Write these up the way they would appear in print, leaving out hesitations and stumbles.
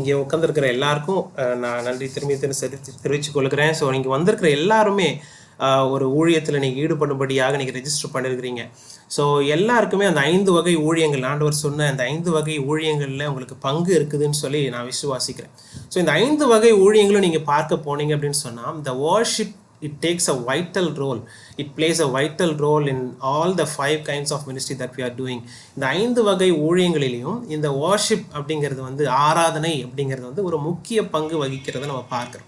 இங்கே உட்காந்துருக்கிற எல்லாருக்கும் நான் நன்றி திரும்பி தெரிவித்துக் கொள்கிறேன். ஸோ நீங்கள் வந்திருக்கிற எல்லாருமே ஒரு ஊழியத்தில் நீங்கள் ஈடுபடும்படியாக நீங்கள் ரெஜிஸ்டர் பண்ணியிருக்கிறீங்க. ஸோ எல்லாருக்குமே அந்த 5 வகை ஊழியங்கள், ஆண்டவர் சொன்ன அந்த 5 வகை ஊழியங்களில் உங்களுக்கு பங்கு இருக்குதுன்னு சொல்லி நான் விசுவாசிக்கிறேன். ஸோ இந்த 5 வகை ஊழியங்களும் நீங்கள் பார்க்க போனீங்க அப்படின்னு சொன்னால், இந்த worship it takes a vital role. It plays a vital role in all the 5 kinds of ministry that we are doing. இந்த 5 வகை ஊழியங்களிலும் இந்த worship அப்படிங்கிறது வந்து, ஆராதனை அப்படிங்கிறது வந்து ஒரு முக்கிய பங்கு வகிக்கிறத நம்ம பார்க்குறோம்.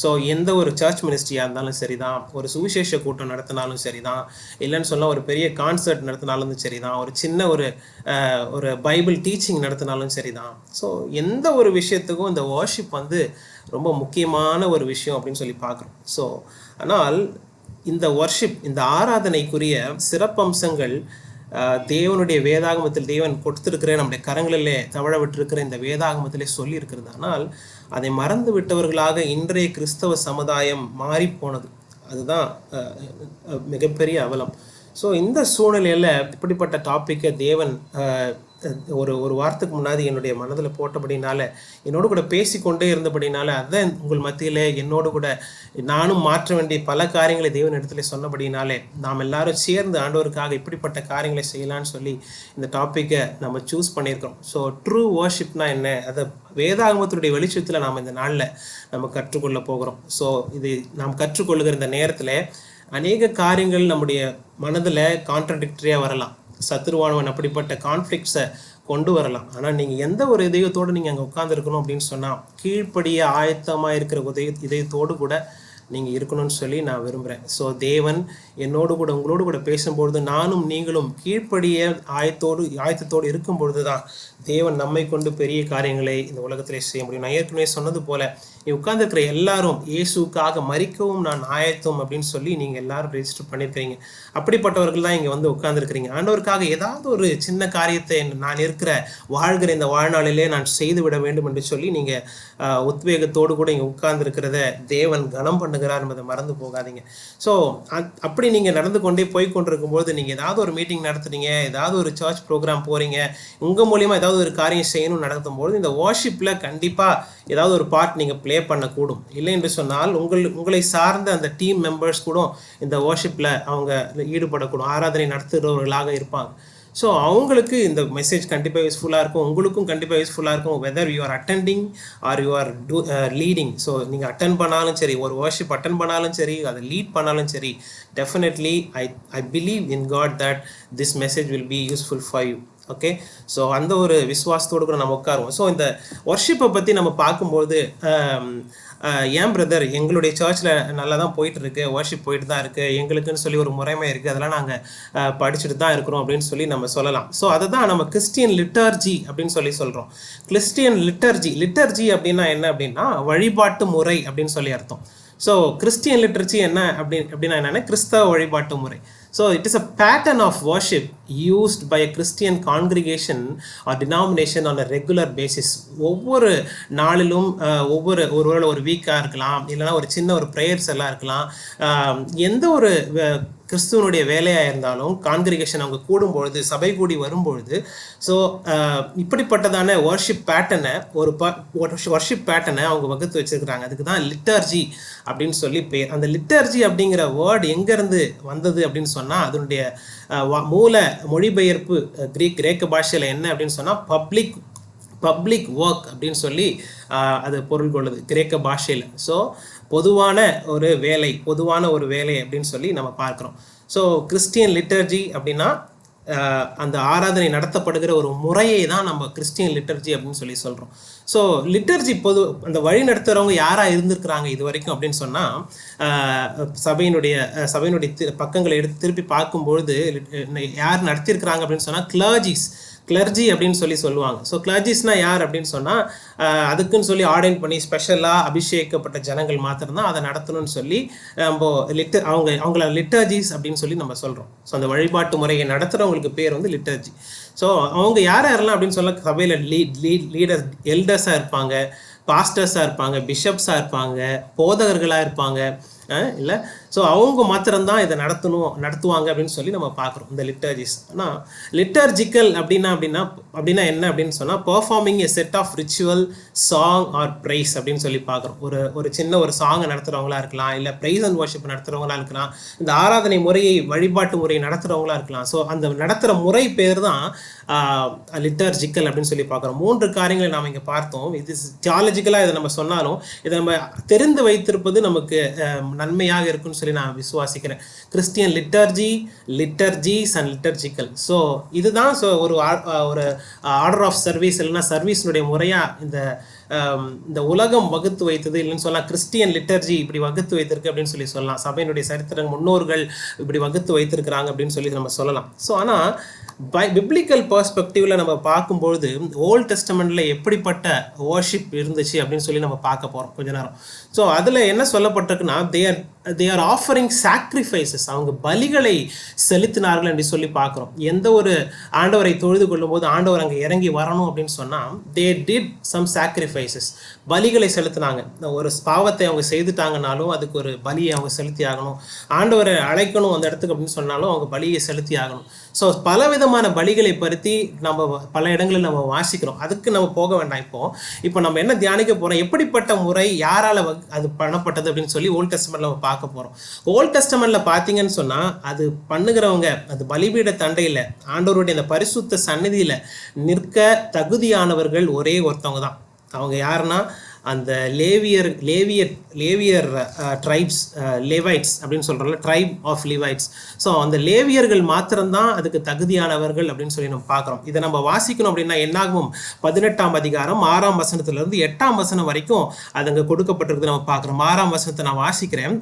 ஸோ எந்த ஒரு சர்ச் மினிஸ்ட்ரியாக இருந்தாலும் சரி தான், ஒரு சுவிசேஷ கூட்டம் நடத்தினாலும் சரி தான், இல்லைன்னு சொன்னால் ஒரு பெரிய கான்சர்ட் நடத்தினாலும் சரி தான், ஒரு சின்ன ஒரு பைபிள் டீச்சிங் நடத்தினாலும் சரி தான். ஸோ எந்த ஒரு விஷயத்துக்கும் இந்த வர்ஷிப் வந்து ரொம்ப முக்கியமான ஒரு விஷயம் அப்படின்னு சொல்லி பார்க்குறோம். ஸோ ஆனால் இந்த வர்ஷிப், இந்த ஆராதனைக்குரிய சிறப்பம்சங்கள் தேவனுடைய வேதாகமத்தில் தேவன் கொடுத்திருக்கிற நம்முடைய கரங்களிலே தவழ விட்டிருக்கிற இந்த வேதாகமத்திலே சொல்லி இருக்கிறது. ஆனால் அதை மறந்து விட்டவர்களாக இன்றைய கிறிஸ்தவ சமுதாயம் மாறி போனது. அதுதான் மிகப்பெரிய அவலம். ஸோ இந்த சூழ்நிலையில் இப்படிப்பட்ட டாப்பிக்கை தேவன் ஒரு வாரத்துக்கு முன்னாடி என்னுடைய மனதில் போட்டபடினால, என்னோடு கூட பேசிக்கொண்டே இருந்தபடினால, அதுதான் உங்கள் மத்தியில் என்னோடு கூட நானும் மாற்ற வேண்டிய பல காரியங்களை தேவன் இடத்துல சொன்னபடினாலே, நாம் எல்லாரும் சேர்ந்து ஆண்டவருக்காக இப்படிப்பட்ட காரியங்களை செய்யலான்னு சொல்லி இந்த டாப்பிக்கை நம்ம சூஸ் பண்ணியிருக்கோம். ஸோ ட்ரூ வர்ஷிப்னா என்ன, அதை வேதாகமத்தினுடைய வெளிச்சத்தில் நாம் இந்த நாளில் நம்ம கற்றுக்கொள்ள போகிறோம். ஸோ இது நாம் கற்றுக்கொள்ளுகிற இந்த நேரத்தில் அநேக காரியங்கள் நம்முடைய மனதில் கான்ட்ரடிக்டரியாக வரலாம். சத்துருவானவன் அப்படிப்பட்ட கான்ஃப்ளிக்ட்ஸை கொண்டு வரலாம். ஆனால் நீங்கள் எந்த ஒரு இதயத்தோடு நீங்கள் அங்கே உட்காந்துருக்கணும் அப்படின்னு சொன்னால், கீழ்ப்படிய ஆயத்தமாக இருக்கிற இதயத்தோடு கூட நீங்கள் இருக்கணும்னு சொல்லி நான் விரும்புகிறேன். ஸோ தேவன் என்னோடு கூட உங்களோடு கூட பேசும்பொழுது நானும் நீங்களும் கீழ்ப்படிய ஆயத்தத்தோடு இருக்கும் பொழுது தான் தேவன் நம்மை கொண்டு பெரிய காரியங்களை இந்த உலகத்திலே செய்ய முடியும். நான் ஏற்கனவே சொன்னது போல, உட்கார்ந்துருக்கிற எல்லாரும் இயேசுக்காக மரிக்கவும் நான் ஆயத்தம் அப்படின்னு சொல்லி நீங்கள் எல்லாரும் ரெஜிஸ்டர் பண்ணியிருக்கிறீங்க. அப்படிப்பட்டவர்கள் தான் இங்கே வந்து உட்கார்ந்துருக்கிறீங்க. ஆண்டவருக்காக ஏதாவது ஒரு சின்ன காரியத்தை நான் வாழ்கிற இந்த வாழ்நாளிலே நான் செய்து விட வேண்டும் என்று சொல்லி நீங்கள் உத்வேகத்தோடு கூட இங்கே உட்கார்ந்துருக்கிறத தேவன் கனம் பண்ணுகிறார் என்பதை மறந்து போகாதீங்க. ஸோ அப்படி நீங்கள் நடந்து கொண்டே போய்கொண்டிருக்கும்போது, நீங்கள் ஏதாவது ஒரு மீட்டிங் நடத்துறீங்க, ஏதாவது ஒரு சர்ச் ப்ரோக்ராம் போகிறீங்க, உங்கள் மூலியமாக ஏதாவது ஒரு காரியம் செய்யணும்னு நடத்தும்போது இந்த வர்ஷிப்பில் கண்டிப்பாக ஏதாவது ஒரு பார்ட் நீங்கள் ப்ளே பண்ணக்கூடும். இல்லை என்று சொன்னால் உங்களை சார்ந்த அந்த டீம் மெம்பர்ஸ் கூட இந்த வர்ஷிப்பில் அவங்க ஈடுபடக்கூடும், ஆராதனை நடத்துகிறவர்களாக இருப்பாங்க. ஸோ அவங்களுக்கு இந்த மெசேஜ் கண்டிப்பாக யூஸ்ஃபுல்லாக இருக்கும், உங்களுக்கும் கண்டிப்பாக யூஸ்ஃபுல்லாக இருக்கும். Whether you are attending are you are leading. So நீங்கள் அட்டன் பண்ணாலும் சரி, ஒரு வர்ஷிப் அட்டன் பண்ணாலும் சரி, அதை லீட் பண்ணாலும் சரி, definitely I believe in God that this message will be useful for you. Okay, so அந்த ஒரு விசுவாசத்தோடு கூட நம்ம உட்காருவோம். ஸோ இந்த வர்ஷிப்பை பற்றி நம்ம பார்க்கும்போது, ஏன் பிரதர் எங்களுடைய சர்ச்சில் நல்லா தான் போயிட்டுருக்கு, வர்ஷிப் போயிட்டு தான் இருக்குது, எங்களுக்குன்னு சொல்லி ஒரு முறைமை இருக்குது, அதெல்லாம் நாங்கள் படிச்சுட்டு தான் இருக்கிறோம் அப்படின்னு சொல்லி நம்ம சொல்லலாம். ஸோ அதை தான் நம்ம கிறிஸ்டியன் லிட்டர்ஜி அப்படின்னு சொல்லி சொல்கிறோம். கிறிஸ்டியன் லிட்டர்ஜி அப்படின்னா என்ன அப்படின்னா வழிபாட்டு முறை அப்படின்னு சொல்லி அர்த்தம். ஸோ கிறிஸ்டியன் லிட்டர்ஜி என்ன அப்படின்னா என்னென்னா கிறிஸ்தவ வழிபாட்டு முறை. So it is a pattern of worship used by a Christian congregation or denomination on a regular basis. ஒவ்வொரு நாளிலும் ஒருவேளை ஒரு வீக்காக இருக்கலாம், இல்லைனா ஒரு சின்ன ஒரு ப்ரேயர்ஸ் எல்லாம் இருக்கலாம், எந்த ஒரு கிறிஸ்துவனுடைய வேலையாக இருந்தாலும் கான்கிரிகேஷன் அவங்க கூடும்பொழுது, சபை கூடி வரும்பொழுது, ஸோ இப்படிப்பட்டதான வர்ஷிப் பேட்டர்னை வர்ஷிப் பேட்டர்னை அவங்க வகுத்து வச்சுருக்கிறாங்க. அதுக்கு தான் லிட்டர்ஜி அப்படின்னு சொல்லி பேர். அந்த லிட்டர்ஜி அப்படிங்கிற வேர்டு எங்கேருந்து வந்தது அப்படின்னு சொன்னால், அதனுடைய மூல மொழிபெயர்ப்பு கிரேக்க பாஷையில் என்ன அப்படின்னு சொன்னால் பப்ளிக் ஒர்க் அப்படின்னு சொல்லி அது பொருள் கொள்ளுது கிரேக்க பாஷையில். ஸோ பொதுவான ஒரு வேலை அப்படின்னு சொல்லி நம்ம பார்க்குறோம். ஸோ கிறிஸ்டியன் லிட்டர்ஜி அப்படின்னா அந்த ஆராதனை நடத்தப்படுகிற ஒரு முறையை தான் நம்ம கிறிஸ்டியன் லிட்டர்ஜி அப்படின்னு சொல்லி சொல்கிறோம். ஸோ லிட்டர்ஜி அந்த வழி நடத்துகிறவங்க யாராக இருந்திருக்கிறாங்க இது வரைக்கும் அப்படின்னு சொன்னால், சபையினுடைய பக்கங்களை எடுத்து திருப்பி பார்க்கும்பொழுது யார் நடத்தியிருக்கிறாங்க அப்படின்னு சொன்னால் கிளர்ஜி அப்படின்னு சொல்லி சொல்லுவாங்க. ஸோ கிளர்ஜிஸ்னால் யார் அப்படின்னு சொன்னால், அதுக்குன்னு சொல்லி ஆர்டைன் பண்ணி ஸ்பெஷலாக அபிஷேகப்பட்ட ஜனங்கள் மாத்திரம்தான் அதை நடத்தணும்னு சொல்லி நம்ம அவங்கள லிட்டர்ஜிஸ் அப்படின்னு சொல்லி நம்ம சொல்கிறோம். ஸோ அந்த வழிபாட்டு முறையை நடத்துகிறவங்களுக்கு பேர் வந்து லிட்டர்ஜி. ஸோ அவங்க யாரெல்லாம் அப்படின்னு சொல்ல, சபையில் லீடர் எல்டர்ஸாக இருப்பாங்க, பாஸ்டர்ஸாக இருப்பாங்க, பிஷப்ஸாக இருப்பாங்க, போதகர்களாக இருப்பாங்க, இல்லை ஸோ அவங்க மாத்திரம்தான் இதை நடத்துவாங்க அப்படின்னு சொல்லி நம்ம பார்க்குறோம் இந்த லிட்டர்ஜிஸ். ஆனால் லிட்டர்ஜிக்கல் அப்படின்னா என்ன அப்படின்னு சொன்னால் performing a set of ritual song or praise அப்படின்னு சொல்லி பார்க்குறோம். ஒரு சின்ன ஒரு சாங்கை நடத்துகிறவங்களா இருக்கலாம், இல்லை ப்ரைஸ் அண்ட் வர்ஷிப் நடத்துகிறவங்களா இருக்கலாம், இந்த ஆராதனை முறையை வழிபாட்டு முறையை நடத்துகிறவங்களா இருக்கலாம். ஸோ அந்த நடத்துகிற முறை பேர் தான் லிட்டர்ஜிக்கல் அப்படின்னு சொல்லி பார்க்குறோம். 3 காரியங்களை நாம் இங்கே பார்த்தோம். இது தியாலஜிக்கலாக இதை நம்ம சொன்னாலும் இதை நம்ம தெரிந்து வைத்திருப்பது நமக்கு நன்மையாக இருக்குன்னு சொல்லி நான் விசுவாசிக்கிறேன். Christian liturgies and liturgical. So இதுதான் ஒரு ஆர்டர் ஆஃப் சர்வீஸ் இல்லைன்னா சர்வீஸினுடைய முறையாக இந்த உலகம் வகுத்து வைத்தது இல்லைன்னு சொல்லலாம். கிறிஸ்டியன் லிட்டர்ஜி இப்படி வகுத்து வைத்திருக்கு அப்படின்னு சொல்லலாம். சபையினுடைய சரித்திர முன்னோர்கள் இப்படி வகுத்து வைத்திருக்கிறாங்க அப்படின்னு சொல்லி நம்ம சொல்லலாம். ஸோ ஆனால் பிப்ளிக்கல் பெர்ஸ்பெக்டிவ்ல நம்ம பார்க்கும்பொழுது ஓல்ட் டெஸ்டமெண்ட்ல எப்படிப்பட்ட வர்ஷிப் இருந்துச்சு அப்படின்னு சொல்லி நம்ம பார்க்க போறோம் கொஞ்ச நேரம். ஸோ அதில் என்ன சொல்லப்பட்டிருக்குன்னா தே ஆர் ஆஃபரிங் சாக்ரிஃபைசஸ், அவங்க பலிகளை செலுத்தினார்கள் என்று சொல்லி பார்க்குறோம். எந்த ஒரு ஆண்டவரை தொழுது கொள்ளும் போது ஆண்டவர் அங்கே இறங்கி வரணும் அப்படின்னு சொன்னால் தே டிட் சம் சாக்ரிஃபைசஸ், பலிகளை செலுத்தினாங்க. ஒரு பாவத்தை அவங்க செய்துட்டாங்கனாலும் அதுக்கு ஒரு பலியை அவங்க செலுத்தி ஆகணும். ஆண்டவரை அழைக்கணும் அந்த இடத்துக்கு அப்படின்னு சொன்னாலும் அவங்க பலியை செலுத்தி ஆகணும். ஸோ பலவிதமான பலிகளை பற்றி நம்ம பல இடங்களில் நம்ம வாசிக்கிறோம். அதுக்கு நம்ம போக வேண்டாம். இப்போ நம்ம என்ன தியானிக்க போகிறோம், எப்படிப்பட்ட முறை யாரால் அது பண்ணப்பட்டது அப்படின்னு சொல்லி ஓல்ட் டெஸ்டமெண்ட்ல நம்ம பார்க்க போகிறோம். ஓல்ட் டெஸ்டமெண்ட்ல பார்த்தீங்கன்னு சொன்னால் அது பண்ணுகிறவங்க அது பலிபீட தண்டையில் ஆண்டவருடைய அந்த பரிசுத்த சந்நிதியில் நிற்க தகுதியானவர்கள் ஒரே ஒருத்தவங்க தான். அவங்க யாருன்னா அந்த லேவியர் ட்ரைப்ஸ், லேவைட்ஸ் அப்படின்னு சொல்கிறோம்ல, ட்ரைப் ஆஃப் லிவைட்ஸ். ஸோ அந்த லேவியர்கள் மாத்திரம்தான் அதுக்கு தகுதியானவர்கள் அப்படின்னு சொல்லி நம்ம பார்க்குறோம். இதை நம்ம வாசிக்கணும் அப்படின்னா என்னாகும் 18ஆம் அதிகாரம் 6ஆம் வசனத்திலிருந்து 8ஆம் வசனம் வரைக்கும் அது அங்கே கொடுக்கப்பட்டிருக்கு நம்ம பார்க்குறோம். 6ஆம் வசனத்தை நான் வாசிக்கிறேன்.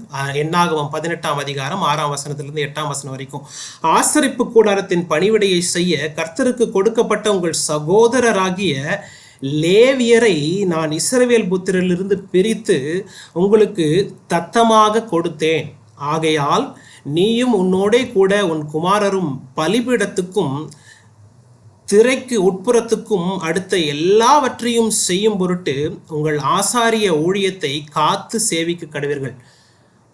என்னாகும் 18ஆம் அதிகாரம் 6ஆம் வசனத்திலிருந்து 8ஆம் வசனம் வரைக்கும். ஆசரிப்பு கூடாரத்தின் பணிவிடையை செய்ய கர்த்தருக்கு கொடுக்கப்பட்ட உங்கள் சகோதரராகிய லேவியரை நான் இஸ்ரவேல் புத்திரரிலிருந்து பிரித்து உங்களுக்கு தத்தமாக கொடுத்தேன். ஆகையால் நீயும் உன்னோடே கூட உன் குமாரரும் பலிபீடத்துக்கும் திரைக்கு உட்புறத்துக்கும் அடுத்த எல்லாவற்றையும் செய்யும் பொருட்டு உங்கள் ஆசாரிய ஊழியத்தை காத்து சேவிக்க கடவீர்கள்.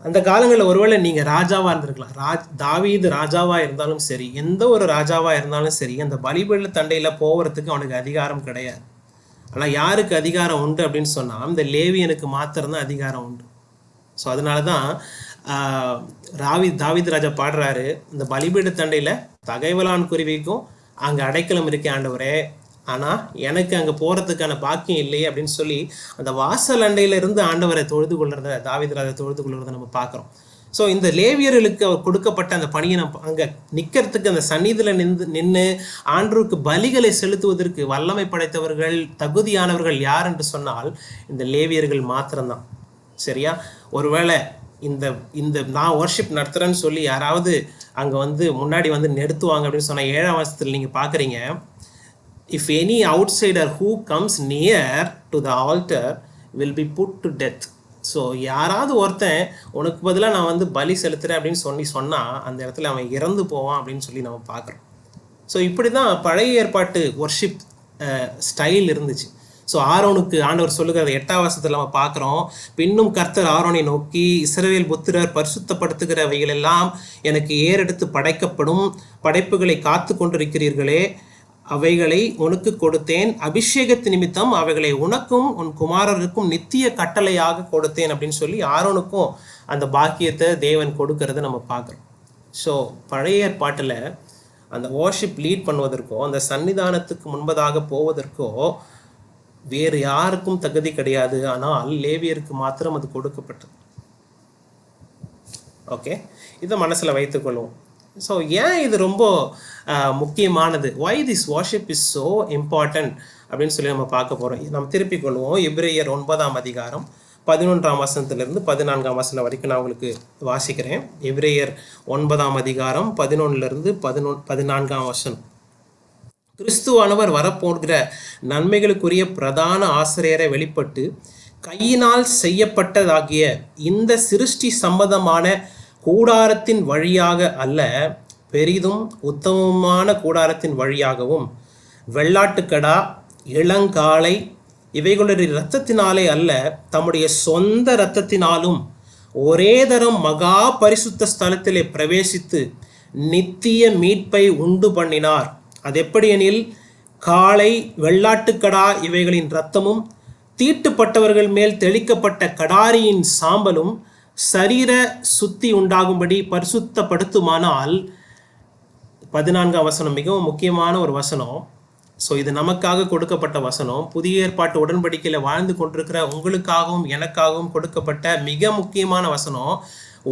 அந்த காலங்களில் ஒருவேளை நீங்கள் ராஜாவாக இருந்திருக்கலாம். தாவீது ராஜாவாக இருந்தாலும் சரி, எந்த ஒரு ராஜாவாக இருந்தாலும் சரி, அந்த பலிபீட தண்டையில் போகிறதுக்கு அவனுக்கு அதிகாரம் கிடையாது. ஆனால் யாருக்கு அதிகாரம் உண்டு அப்படின்னு சொன்னால் இந்த லேவியனுக்கு மாத்திரம்தான் அதிகாரம் உண்டு. ஸோ அதனால தான் தாவீது ராஜா பாடுறாரு, இந்த பலிபீட தண்டையில் தகைவலான் குருவிக்கும் அங்கே அடைக்கலம் இருக்கே ஆண்டவரே, ஆனால் எனக்கு அங்கே போகிறதுக்கான பாக்கியம் இல்லையே அப்படின்னு சொல்லி அந்த வாசல் அண்டையில இருந்து ஆண்டவரை தொழுது கொள்றத, தாவீது ராஜா தொழுது கொள்றதை நம்ம பார்க்குறோம். ஸோ இந்த லேவியர்களுக்கு அவர் கொடுக்கப்பட்ட அந்த பணியை நம்ம அங்கே நிற்கிறதுக்கு அந்த சந்நிதியில் நின்று ஆண்டவருக்கு பலிகளை செலுத்துவதற்கு வல்லமை படைத்தவர்கள் தகுதியானவர்கள் யார் என்று சொன்னால் இந்த லேவியர்கள் மாத்திரம்தான். சரியா? ஒருவேளை இந்த நான் வர்ஷிப் நடத்துகிறேன்னு சொல்லி யாராவது அங்கே முன்னாடி நிறுத்துவாங்க அப்படின்னு சொன்னால் 7ஆம் வசனத்தில் நீங்கள் பார்க்குறீங்க, if any outsider who comes near to the altar will be put to death. So யாராவது ஒருத்தன் உனக்கு பதிலாக நான் பலி செலுத்துகிறேன் அப்படின்னு சொன்னால் அந்த இடத்துல அவன் இறந்து போவான் அப்படின்னு சொல்லி நம்ம பார்க்குறோம். ஸோ இப்படி தான் பழைய ஏற்பாட்டு ஒர்ஷிப் ஸ்டைல் இருந்துச்சு. ஸோ ஆரோனுக்கு ஆண்டவர் சொல்லுகிறது 8ஆம் வசனத்தில் நம்ம பார்க்குறோம், பின்னும் கர்த்தர் ஆரோனை நோக்கி, இஸ்ரவேல் புத்திரர் பரிசுத்தப்படுத்துகிறவைகளெல்லாம் எனக்கு ஏறெடுத்து படைக்கப்படும் படைப்புகளை காத்து கொண்டிருக்கிறீர்களே, அவைகளை உனக்கு கொடுத்தேன். அபிஷேகத்து நிமித்தம் அவைகளை உனக்கும் உன் குமாரருக்கும் நித்திய கட்டளையாக கொடுத்தேன் அப்படின்னு சொல்லி ஆரோனுக்கும் அந்த பாக்கியத்தை தேவன் கொடுக்கறத நம்ம பார்க்குறோம். ஸோ பழைய ஏற்பாட்டில் அந்த வர்ஷிப் லீட் பண்ணுவதற்கோ அந்த சன்னிதானத்துக்கு முன்பதாக போவதற்கோ வேறு யாருக்கும் தகுதி கிடையாது. ஆனால் லேவியருக்கு மாத்திரம் அது கொடுக்கப்பட்டது. ஓகே, இதை மனசில் வைத்துக்கொள்வோம். ஸோ ஏன் இது ரொம்ப முக்கியமானது, why this worship is so important அப்படின்னு சொல்லி நம்ம பார்க்க போகிறோம். நம்ம திருப்பிக் கொள்வோம். எபிரேயர் 9ஆம் அதிகாரம் 11ஆம் வசனத்திலிருந்து 14ஆம் வசனம் வரைக்கும் நான் உங்களுக்கு வாசிக்கிறேன். எபிரேயர் 9ஆம் அதிகாரம் 11லிருந்து 14ஆம் வசனம். கிறிஸ்துவானவர் வரப்போகிற நன்மைகளுக்குரிய பிரதான ஆசிரியரை வெளிப்பட்டு கையினால் செய்யப்பட்டதாகிய இந்த சிருஷ்டி சம்பந்தமான கூடாரத்தின் வழியாக அல்ல, பெரிதும் உத்தமமான கூடாரத்தின் வழியாகவும் வெள்ளாட்டுக்கடா இளங்காளை இவைகளுடைய இரத்தத்தினாலே அல்ல, தம்முடைய சொந்த இரத்தத்தினாலும் ஒரே தரம் மகா பரிசுத்த ஸ்தலத்திலே பிரவேசித்து நித்திய மீட்பை உண்டு பண்ணினார். அது எப்படி எனில், காளை, வெள்ளாட்டுக்கடா இவைகளின் இரத்தமும் தீட்டுப்பட்டவர்கள் மேல் தெளிக்கப்பட்ட கடாரியின் சாம்பலும் சரீர சுத்தி உண்டாகும்படி பரிசுத்தப்படுத்துமானால், 14ஆம் வசனம் மிகவும் முக்கியமான ஒரு வசனம். ஸோ இது நமக்காக கொடுக்கப்பட்ட வசனம். புதிய ஏற்பாட்டு உடன்படிக்கையில் வாழ்ந்து கொண்டிருக்கிற உங்களுக்காகவும் எனக்காகவும் கொடுக்கப்பட்ட மிக முக்கியமான வசனம்.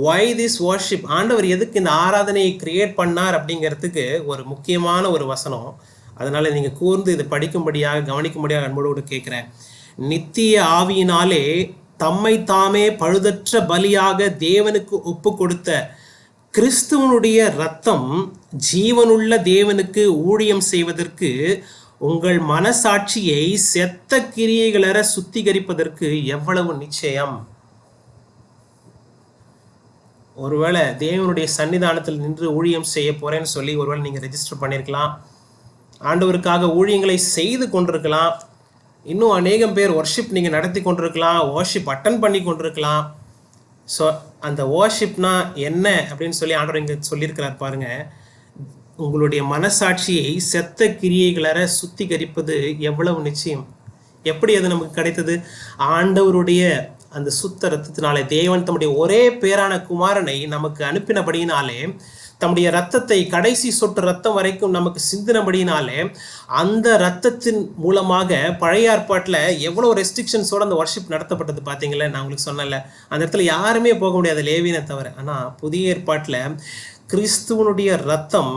ஒய் திஸ் வர்ஷிப், ஆண்டவர் எதுக்கு இந்த ஆராதனையை கிரியேட் பண்ணார் அப்படிங்கிறதுக்கு ஒரு முக்கியமான ஒரு வசனம். அதனால் நீங்கள் கூர்ந்து இதை படிக்கும்படியாக கவனிக்கும்படியாக அன்போடு கேட்குறேன். நித்திய ஆவியினாலே தம்மை தாமே பழுதற்ற பலியாக தேவனுக்கு ஒப்பு கொடுத்த கிறிஸ்துவனுடைய இரத்தம் ஜீவனுள்ள தேவனுக்கு ஊழியம் செய்வதற்கு, உங்கள் மனசாட்சியை செத்த கிரியைகளற சுத்திகரிப்பதற்கு எவ்வளவு நிச்சயம். ஒருவேளை தேவனுடைய சன்னிதானத்தில் நின்று ஊழியம் செய்ய போறேன்னு சொல்லி ஒருவேளை நீங்கள் ரெஜிஸ்டர் பண்ணியிருக்கலாம், ஆண்டவருக்காக ஊழியங்களை செய்து கொண்டிருக்கலாம், இன்னும் அநேகம் பேர் ஒர்ஷிப் நீங்கள் நடத்தி கொண்டிருக்கலாம், வர்ஷிப் அட்டன் பண்ணி கொண்டிருக்கலாம். ஸோ அந்த வர்ஷிப்னா என்ன அப்படின்னு சொல்லி ஆண்டவர் இங்கே சொல்லியிருக்கிறார் பாருங்க. உங்களுடைய மனசாட்சியை செத்த கிரியைகளற சுத்திகரிப்பது எவ்வளவு நிச்சயம். எப்படி அது நமக்கு கிடைத்தது? ஆண்டவருடைய அந்த சுத்த ரத்தத்தினாலே, தேவன் தம்முடைய ஒரே பேரான குமாரனை நமக்கு அனுப்பினபடியினாலே, தம்முடைய ரத்தத்தை கடைசி சொட்டு ரத்தம் வரைக்கும் நமக்கு சிந்தினபடினாலே, அந்த ரத்தத்தின் மூலமாக பழைய ஏற்பாட்டில் எவ்வளோ ரெஸ்ட்ரிக்ஷன்ஸோடு அந்த வர்ஷிப் நடத்தப்பட்டது பார்த்தீங்களே. நான் உங்களுக்கு சொன்னல, அந்த இடத்துல யாருமே போக முடியாது லேவியனை தவிர. ஆனால் புதிய ஏற்பாட்டில் கிறிஸ்துவனுடைய ரத்தம்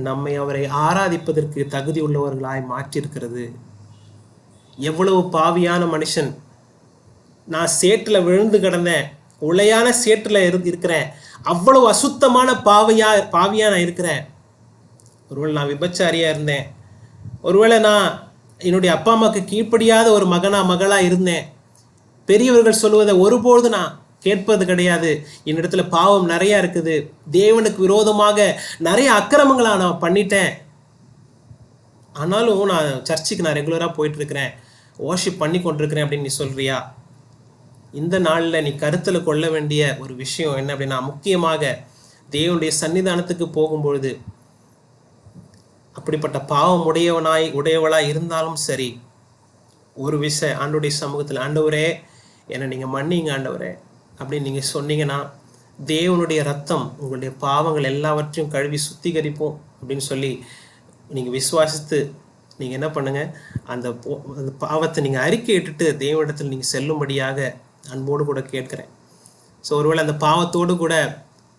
நம்மை அவரை ஆராதிப்பதற்கு தகுதி உள்ளவர்களாய் மாற்றியிருக்கிறது. எவ்வளவு பாவியான மனுஷன், நான் சேற்றில் விழுந்து கிடந்தேன், உளையான சேற்றில் இருக்கிறேன், அவ்வளவு அசுத்தமான பாவியா நான் இருக்கிறேன். ஒருவேளை நான் விபச்சாரியா இருந்தேன், ஒருவேளை நான் என்னுடைய அப்பா அம்மாவுக்கு கீழ்ப்படியாத ஒரு மகளா இருந்தேன், பெரியவர்கள் சொல்லுவதை ஒருபோது நான் கேட்பது கிடையாது, என்னிடத்துல பாவம் நிறையா இருக்குது, தேவனுக்கு விரோதமாக நிறைய அக்கிரமங்களை நான் பண்ணிட்டேன், ஆனாலும் நான் சர்ச்சுக்கு நான் ரெகுலராக போயிட்டு இருக்கிறேன், வர்ஷிப் பண்ணி கொண்டிருக்கிறேன் அப்படின்னு நீ சொல்றியா? இந்த நாளில் நீ கருத்தில் கொள்ள வேண்டிய ஒரு விஷயம் என்ன அப்படின்னா, முக்கியமாக தேவனுடைய சன்னிதானத்துக்கு போகும்பொழுது, அப்படிப்பட்ட பாவம் உடையவளாய் இருந்தாலும் சரி, ஒரு விஷயம் ஆண்டவருடைய சமூகத்தில், ஆண்டவரே என்னை நீங்கள் மன்னிங்க ஆண்டவரே அப்படின்னு நீங்கள் சொன்னீங்கன்னா, தேவனுடைய ரத்தம் உங்களுடைய பாவங்கள் எல்லாவற்றையும் கழுவி சுத்திகரிப்போம் அப்படின்னு சொல்லி நீங்கள் விசுவாசித்து நீங்கள் என்ன பண்ணுங்கள், அந்த பாவத்தை நீங்கள் அறிக்கையிட்டுட்டு தேவனிடத்தில் நீங்கள் செல்லும்படியாக அன்போடு கூட கேட்கிறேன். ஸோ ஒருவேளை அந்த பாவத்தோடு கூட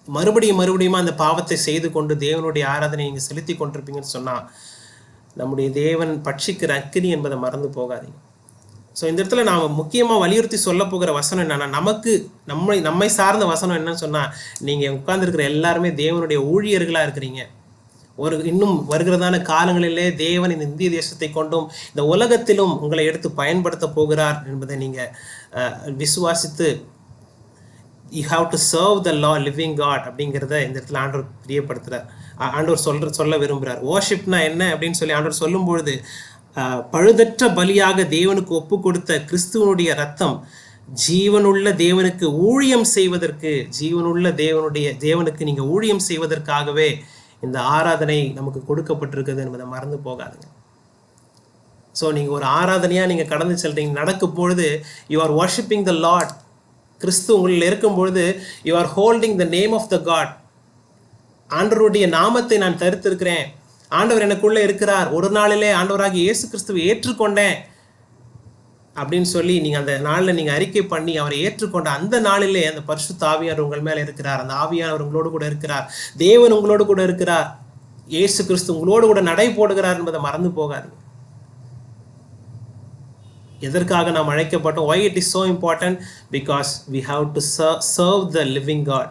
மறுபடியும் அந்த பாவத்தை செய்து கொண்டு தேவனுடைய ஆராதனை நீங்கள் செலுத்தி கொண்டிருப்பீங்கன்னு சொன்னால், நம்முடைய தேவன் பட்சிக்கிற அக்கினி என்பதை மறந்து போகாதீங்க. ஸோ இந்த இடத்துல நாம் முக்கியமாக வலியுறுத்தி சொல்ல போகிற வசனம் என்னன்னா, நம்மை சார்ந்த வசனம் என்னன்னு சொன்னால், நீங்கள் உட்கார்ந்துருக்கிற எல்லாருமே தேவனுடைய ஊழியர்களாக இருக்கிறீங்க. இன்னும் வருகிறதான காலங்களிலே தேவன் இந்த இந்திய தேசத்தை கொண்டும் இந்த உலகத்திலும் உங்களை எடுத்து பயன்படுத்த போகிறார் என்பதை நீங்கள் விசுவாசித்து, you have to serve the living God அப்படிங்கிறத இந்த இடத்துல ஆண்டவர் பிரியப்படுத்துகிறார். ஆண்டவர் சொல்ல விரும்புகிறார். வர்ஷிப்னா என்ன அப்படின்னு சொல்லி ஆண்டவர் சொல்லும் பொழுது, பழுதற்ற பலியாக தேவனுக்கு ஒப்பு கொடுத்த கிறிஸ்துவனுடைய ரத்தம் ஜீவனுள்ள தேவனுக்கு ஊழியம் செய்வதற்கு, தேவனுக்கு நீங்கள் ஊழியம் செய்வதற்காகவே இந்த ஆராதனை நமக்கு கொடுக்கப்பட்டிருக்குது என்பதை மறந்து போகாதுங்க. ஸோ நீங்கள் ஒரு ஆராதனையாக நீங்கள் கடந்து செல்றீங்க, நடக்கும் பொழுது you are worshipping the Lord. கிறிஸ்து உங்களில் இருக்கும் பொழுது you are holding the name of the God. ஆண்டவருடைய நாமத்தை நான் தரித்திருக்கிறேன், ஆண்டவர் எனக்குள்ளே இருக்கிறார், ஒரு நாளிலே ஆண்டவராகி இயேசு கிறிஸ்துவை ஏற்றுக்கொண்டேன் அப்படின்னு சொல்லி நீங்கள் அந்த நாளில் நீங்கள் அறிக்கை பண்ணி அவரை ஏற்றுக்கொண்ட அந்த நாளிலே அந்த பரிசுத்த ஆவியானவர் உங்கள் மேலே இருக்கிறார். அந்த ஆவியானவர் உங்களோடு கூட இருக்கிறார், தேவன் உங்களோடு கூட இருக்கிறார், இயேசு கிறிஸ்து உங்களோடு கூட நடை போடுகிறார் என்பதை மறந்து போகாதீங்க. எதற்காக நாம் அழைக்கப்பட்டோம்? why it is so important? because we have to serve the living God.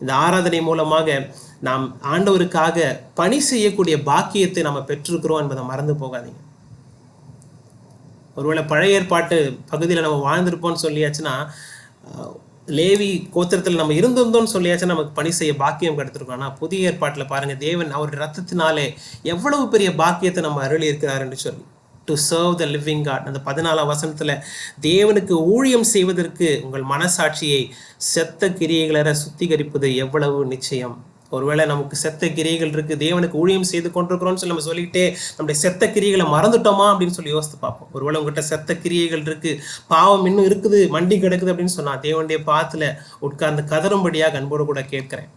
இந்த ஆராதனை மூலமாக நாம் ஆண்டவருக்காக பணி செய்யக்கூடிய பாக்கியத்தை நாம் பெற்றிருக்கிறோம் என்பதை மறந்து போகாதீங்க. ஒருவேளை பழைய ஏற்பாட்டு பகுதியில் நம்ம வாழ்ந்திருப்போம்னு சொல்லியாச்சுன்னா, லேவி கோத்திரத்தில் நம்ம இருந்திருந்தோம்னு சொல்லியாச்சுன்னா நமக்கு பணி செய்ய பாக்கியம் கிடைத்திருக்கோம். ஆனால் புதிய ஏற்பாட்டில் பாருங்கள், தேவன் அவருடைய ரத்தத்தினாலே எவ்வளவு பெரிய பாக்கியத்தை நம்ம அருளி இருக்கிறார் என்று சொல்லி. To serve the living God. அந்த 14ஆம் வசனத்தில் தேவனுக்கு ஊழியம் செய்வதற்கு உங்கள் மனசாட்சியை செத்த கிரியைகள சுத்திகரிப்பது எவ்வளவு நிச்சயம். ஒருவேளை நமக்கு செத்த கிரியைகள் இருக்குது, தேவனுக்கு ஊழியம் செய்து கொண்டிருக்கிறோம்னு சொல்லி நம்ம சொல்லிக்கிட்டே நம்முடைய செத்த கிரியைகளை மறந்துட்டோமா அப்படின்னு சொல்லி யோசித்து பார்ப்போம். ஒருவேளை உங்ககிட்ட செத்த கிரியைகள் இருக்குது, பாவம் இன்னும் இருக்குது, மண்டி கிடக்குது அப்படின்னு சொன்னால் தேவனுடைய பாத்துல உட்கார்ந்து கதறும்படியாக அன்போடு கூட கேட்கிறேன்.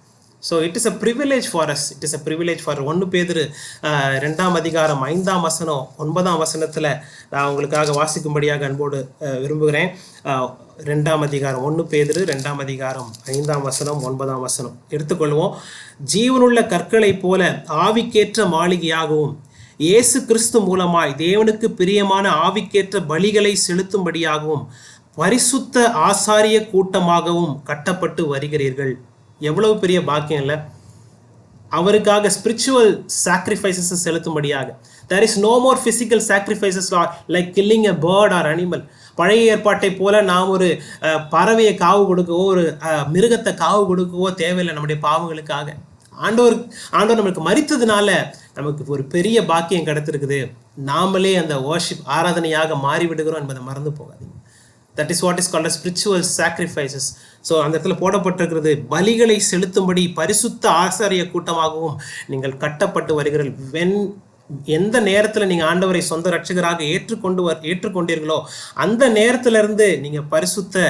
So it is a privilege for us, it is a privilege for 1 பேதுரு 2ஆம் அதிகாரம் 5ஆம் வசனம் 9ஆம் வசனத்தில் நான் உங்களுக்காக வாசிக்கும்படியாக அன்போடு விரும்புகிறேன். 2ஆம் அதிகாரம் 1 பேதுரு 2ஆம் அதிகாரம் 5ஆம் வசனம் 9ஆம் வசனம் எடுத்துக்கொள்வோம். ஜீவனுள்ள கற்களை போல ஆவிக்கேற்ற மாளிகையாகவும் இயேசு கிறிஸ்து மூலமாய் தேவனுக்கு பிரியமான ஆவிக்கேற்ற பலிகளை செலுத்தும்படியாகவும் பரிசுத்த ஆசாரிய கூட்டமாகவும் கட்டப்பட்டு வருகிறீர்கள். எவ்வளவு பெரிய பாக்கியம் இல்லை! அவருக்காக ஸ்பிரிச்சுவல் சாக்ரிஃபைசஸ் செலுத்தும்படியாக. There is no more physical sacrifices like killing a bird or animal. பழைய ஏற்பாட்டை போல நாம் ஒரு பறவையை காவு கொடுக்கவோ ஒரு மிருகத்தை காவு கொடுக்கவோ தேவையில்லை நம்முடைய பாவங்களுக்காக. ஆண்டவர் நம்மளுக்கு மரித்ததுனால நமக்கு ஒரு பெரிய பாக்கியம் கிடைத்திருக்குது. நாமளே அந்த வர்ஷிப் ஆராதனையாக மாறிவிடுகிறோம் என்பதை மறந்து போகாதீங்க. That is what is called spiritual sacrifices. So அந்த இடத்துல போடப்பட்டிருக்கிறது, பலிகளை செலுத்தும்படி பரிசுத்த ஆசாரிய கூட்டமாகவும் நீங்கள் கட்டப்பட்டு வருகிறீர்கள். எந்த நேரத்தில் நீங்கள் ஆண்டவரை சொந்த ரட்சகராக ஏற்றுக்கொண்டீர்களோ அந்த நேரத்திலிருந்து நீங்கள் பரிசுத்த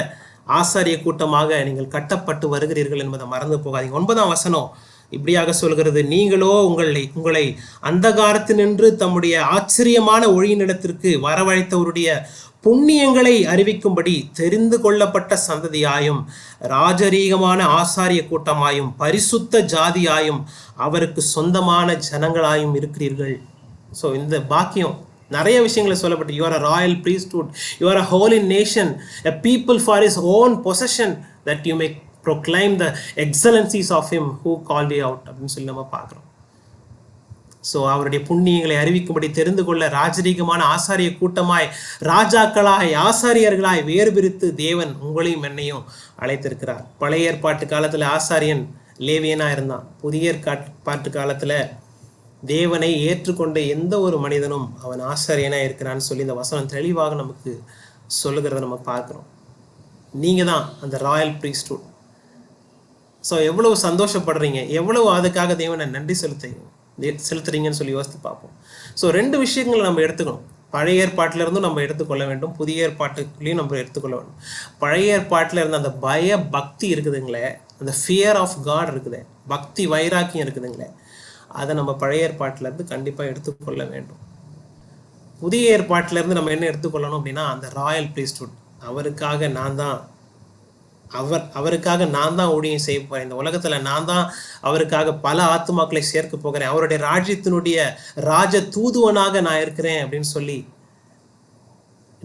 ஆசாரிய கூட்டமாக நீங்கள் கட்டப்பட்டு வருகிறீர்கள் என்பதை மறந்து போகாதீங்க. 9ஆம் வசனம் இப்படியாக சொல்கிறது, நீங்களோ உங்களை அந்தகாரத்தினின்று தம்முடைய ஆச்சரியமான ஒளியினிடத்திற்கு வரவழைத்தவருடைய புண்ணியங்களை அறிவிக்கும்படி தெரிந்து கொள்ளப்பட்ட சந்ததியாயும் ராஜரீகமான ஆசாரிய கூட்டமாயும் பரிசுத்த ஜாதியாயும் அவருக்கு சொந்தமான ஜனங்களாயும் இருக்கிறீர்கள். ஸோ இந்த பாக்கியம் நிறைய விஷயங்களை சொல்லப்பட்டு, you are a Royal priesthood, you are a holy nation, a people for his own possession, that you may proclaim the excellencies of him who called you out அப்படின்னு சொல்லி நம்ம பார்க்குறோம். ஸோ அவருடைய புண்ணியங்களை அறிவிக்கும்படி தெரிந்து கொள்ள ராஜரீகமான ஆசாரிய கூட்டமாய் ராஜாக்களாய் ஆசாரியர்களாய் வேறு பிரித்து தேவன் உங்களையும் என்னையும் அழைத்திருக்கிறார். பழைய ஏற்பாட்டு காலத்தில் ஆசாரியன் லேவியனாக இருந்தான். புதிய ஏற்பாட்டு காலத்தில் தேவனை ஏற்றுக்கொண்ட எந்த ஒரு மனிதனும் அவன் ஆசாரியனாக இருக்கிறான்னு சொல்லி இந்த வசனம் தெளிவாக நமக்கு சொல்லுகிறத நம்ம பார்க்குறோம். நீங்கள் தான் அந்த ராயல் priesthood. ஸோ எவ்வளவு சந்தோஷப்படுறீங்க, எவ்வளவு அதுக்காக தேவனை நன்றி செலுத்துறீங்கன்னு சொல்லி யோசித்து பார்ப்போம். ஸோ 2 விஷயங்களை நம்ம எடுத்துக்கணும். பழைய ஏற்பாட்டிலிருந்தும் நம்ம எடுத்துக்கொள்ள வேண்டும், புதிய ஏற்பாட்டுலையும் நம்ம எடுத்துக்கொள்ள வேண்டும். பழைய ஏற்பாட்டில் இருந்த அந்த பய பக்தி இருக்குதுங்களே, அந்த ஃபியர் ஆஃப் காட் இருக்குது, பக்தி வைராக்கியம் இருக்குதுங்களே, அதை நம்ம பழைய ஏற்பாட்டிலேருந்து கண்டிப்பாக எடுத்துக்கொள்ள வேண்டும். புதிய ஏற்பாட்டிலேருந்து நம்ம என்ன எடுத்துக்கொள்ளணும் அப்படின்னா, அந்த ராயல் priesthood. அவருக்காக நான் தான் ஊழியம் செய்ய போகிறேன். இந்த உலகத்தில் நான் தான் அவருக்காக பல ஆத்துமாக்களை சேர்க்க போகிறேன். அவருடைய ராஜ்யத்தினுடைய ராஜ தூதுவனாக நான் இருக்கிறேன் அப்படின்னு சொல்லி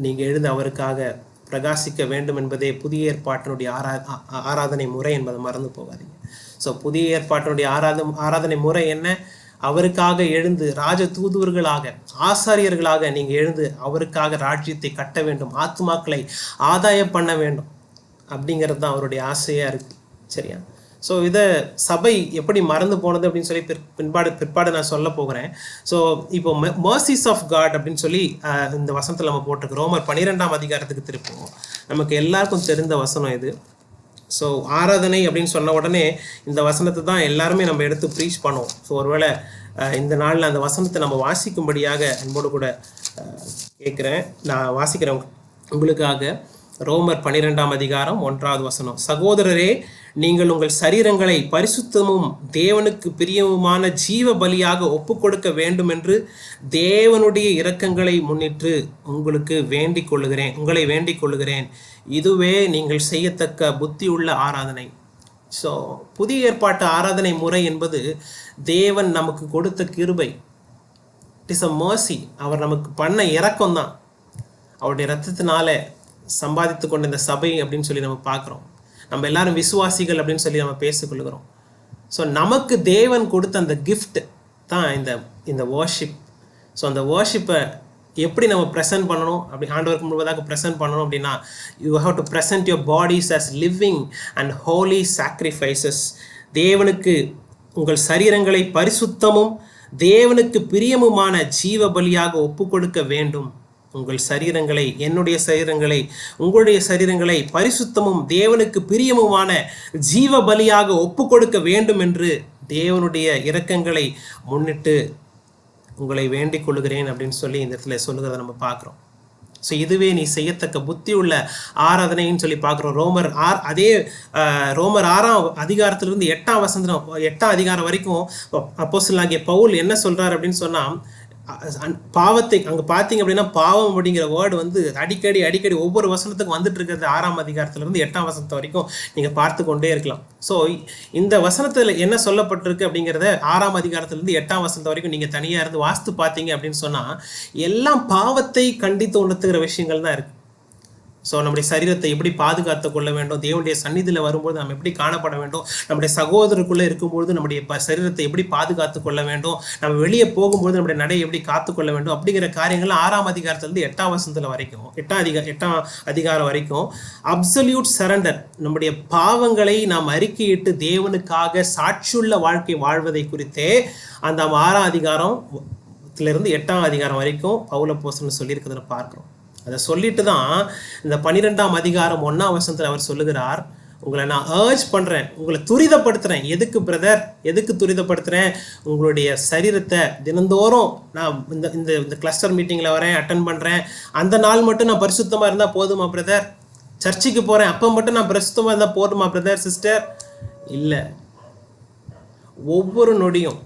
நீங்கள் எழுந்து அவருக்காக பிரகாசிக்க வேண்டும் என்பதே புதிய ஏற்பாட்டினுடைய ஆராதனை முறை என்பதை மறந்து போகாதீங்க. ஸோ புதிய ஏற்பாட்டினுடைய ஆராதனை முறை என்ன? அவருக்காக எழுந்து ராஜ தூதுவர்களாக ஆசாரியர்களாக நீங்கள் எழுந்து அவருக்காக ராஜ்யத்தை கட்ட வேண்டும், ஆத்துமாக்களை ஆதாயம் பண்ண வேண்டும் அப்படிங்கிறது தான் அவருடைய ஆசையாக இருக்குது. சரியா? ஸோ இதை சபை எப்படி மறந்து போனது அப்படின்னு சொல்லி பிற்பாடு நான் சொல்ல போகிறேன். ஸோ இப்போ மர்சிஸ் ஆஃப் காட் அப்படின்னு சொல்லி இந்த வசனத்தில் நம்ம போட்டிருக்கோம். ரோமர் 12ஆம் அதிகாரத்துக்கு திருப்போம். நமக்கு எல்லாருக்கும் தெரிந்த வசனம் இது. ஸோ ஆராதனை அப்படின்னு சொன்ன உடனே இந்த வசனத்தை தான் எல்லாருமே நம்ம எடுத்து ப்ரீச் பண்ணுவோம். ஸோ ஒருவேளை இந்த நாளில் அந்த வசனத்தை நம்ம வாசிக்கும்படியாக அன்போடு கூட கேட்குறேன். நான் வாசிக்கிறேன் உங்களுக்காக. ரோமர் 12ஆம் அதிகாரம் 1வது வசனம். சகோதரரே, நீங்கள் உங்கள் சரீரங்களை பரிசுத்தமும் தேவனுக்கு பிரியமுமான ஜீவ பலியாக ஒப்பு கொடுக்க வேண்டும் என்று தேவனுடைய இரக்கங்களை முன்னிட்டு உங்களை வேண்டிக் கொள்ளுகிறேன். இதுவே நீங்கள் செய்யத்தக்க புத்தியுள்ள ஆராதனை. ஸோ புதிய ஏற்பாட்டு ஆராதனை முறை என்பது தேவன் நமக்கு கொடுத்த கிருபை. It is a mercy. அவர் நமக்கு பண்ண இரக்கம் தான். அவருடைய இரத்தத்தினால சம்பாதித்து கொண்ட இந்த சபை அப்படின்னு சொல்லி நம்ம பார்க்குறோம். நம்ம எல்லாரும் விசுவாசிகள் அப்படின்னு சொல்லி நம்ம பேசிக்கொள்கிறோம். ஸோ நமக்கு தேவன் கொடுத்த அந்த கிஃப்ட் தான் இந்த வர்ஷிப். ஸோ அந்த வர்ஷிப்பை எப்படி நம்ம ப்ரெசென்ட் பண்ணணும், அப்படி ஆண்டவருக்கு முழுவதாக ப்ரெசென்ட் பண்ணணும் அப்படின்னா, you have to present your bodies as living and holy sacrifices. தேவனுக்கு உங்கள் சரீரங்களை பரிசுத்தமும் தேவனுக்கு பிரியமுமான ஜீவ பலியாக ஒப்பு கொடுக்க வேண்டும். உங்கள் சரீரங்களை, என்னுடைய சரீரங்களை, உங்களுடைய சரீரங்களை பரிசுத்தமும் தேவனுக்கு பிரியமுமான ஜீவ பலியாக ஒப்பு கொடுக்க வேண்டும் என்று தேவனுடைய இரக்கங்களை முன்னிட்டு உங்களை வேண்டிக் கொள்கிறேன் அப்படின்னு சொல்லி இந்த இடத்துல சொல்லுகிறத நம்ம பார்க்குறோம். ஸோ இதுவே நீ செய்யத்தக்க புத்தி உள்ள ஆராதனைன்னு சொல்லி பார்க்குறோம். ரோமர் 6ஆம் அதிகாரத்திலிருந்து 8ஆம் அதிகாரம் வரைக்கும் அப்போஸ்தலனாகிய பவுல் என்ன சொல்றார் அப்படின்னு சொன்னால், பாவத்தை அங்கே பார்த்தீங்க அப்படின்னா பாவம் அப்படிங்கிற வேர்டு வந்து அடிக்கடி ஒவ்வொரு வசனத்துக்கும் வந்துட்டு இருக்கிறது 6ஆம் அதிகாரத்திலிருந்து 8ஆம் வசனத்து வரைக்கும் நீங்கள் பார்த்து கொண்டே இருக்கலாம். ஸோ இந்த வசனத்தில் என்ன சொல்லப்பட்டிருக்கு அப்படிங்கிறத 6ஆம் அதிகாரத்திலிருந்து 8ஆம் வசனத்து வரைக்கும் நீங்கள் தனியாக இருந்து வாஸ்து பார்த்தீங்க அப்படின்னு சொன்னால் எல்லாம் பாவத்தை கண்டித்து உணர்த்துகிற விஷயங்கள் தான் இருக்குது. ஸோ நம்முடைய சரீரத்தை எப்படி பாதுகாத்து கொள்ள வேண்டும், தேவனுடைய சந்நிதியில் வரும்போது நம்ம எப்படி காணப்பட வேண்டும், நம்முடைய சகோதரருக்குள்ளே இருக்கும்பொழுது நம்முடைய சரீரத்தை எப்படி பாதுகாத்து கொள்ள வேண்டும், நம்ம வெளியே போகும்போது நம்முடைய நடையை எப்படி காத்துக்கொள்ள வேண்டும் அப்படிங்கிற காரியங்கள் 6ஆம் அதிகாரத்திலிருந்து 8ஆம் வசனத்தில் வரைக்கும் 8ஆம் அதிகாரம் வரைக்கும் அப்சல்யூட் சரண்டர், நம்முடைய பாவங்களை நாம் அறிக்கையிட்டு தேவனுக்காக சாட்சியுள்ள வாழ்க்கை வாழ்வதை குறித்தே அந்த 6ஆம் அதிகாரத்திலிருந்து 8ஆம் அதிகாரம் வரைக்கும் பவுல் அப்போஸ்தலன் சொல்லியிருக்கிறத பார்க்குறோம். அதை சொல்லிட்டு தான் இந்த 12ஆம் அதிகாரம் 1ஆம் வசனத்தில் அவர் சொல்லுகிறார், உங்களை நான் அர்ஜ் பண்ணுறேன், உங்களை துரிதப்படுத்துகிறேன். எதுக்கு பிரதர், எதுக்கு துரிதப்படுத்துகிறேன்? உங்களுடைய சரீரத்தை தினந்தோறும் நான் இந்த கிளஸ்டர் மீட்டிங்கில் வரேன், அட்டன் பண்ணுறேன், அந்த நாள் மட்டும் நான் பரிசுத்தமாக இருந்தால் போதுமா பிரதர்? சர்ச்சுக்கு போகிறேன், அப்போ மட்டும் நான் பரிசுத்தமாக இருந்தால் போதுமா பிரதர் சிஸ்டர்? இல்லை, ஒவ்வொரு நொடியும்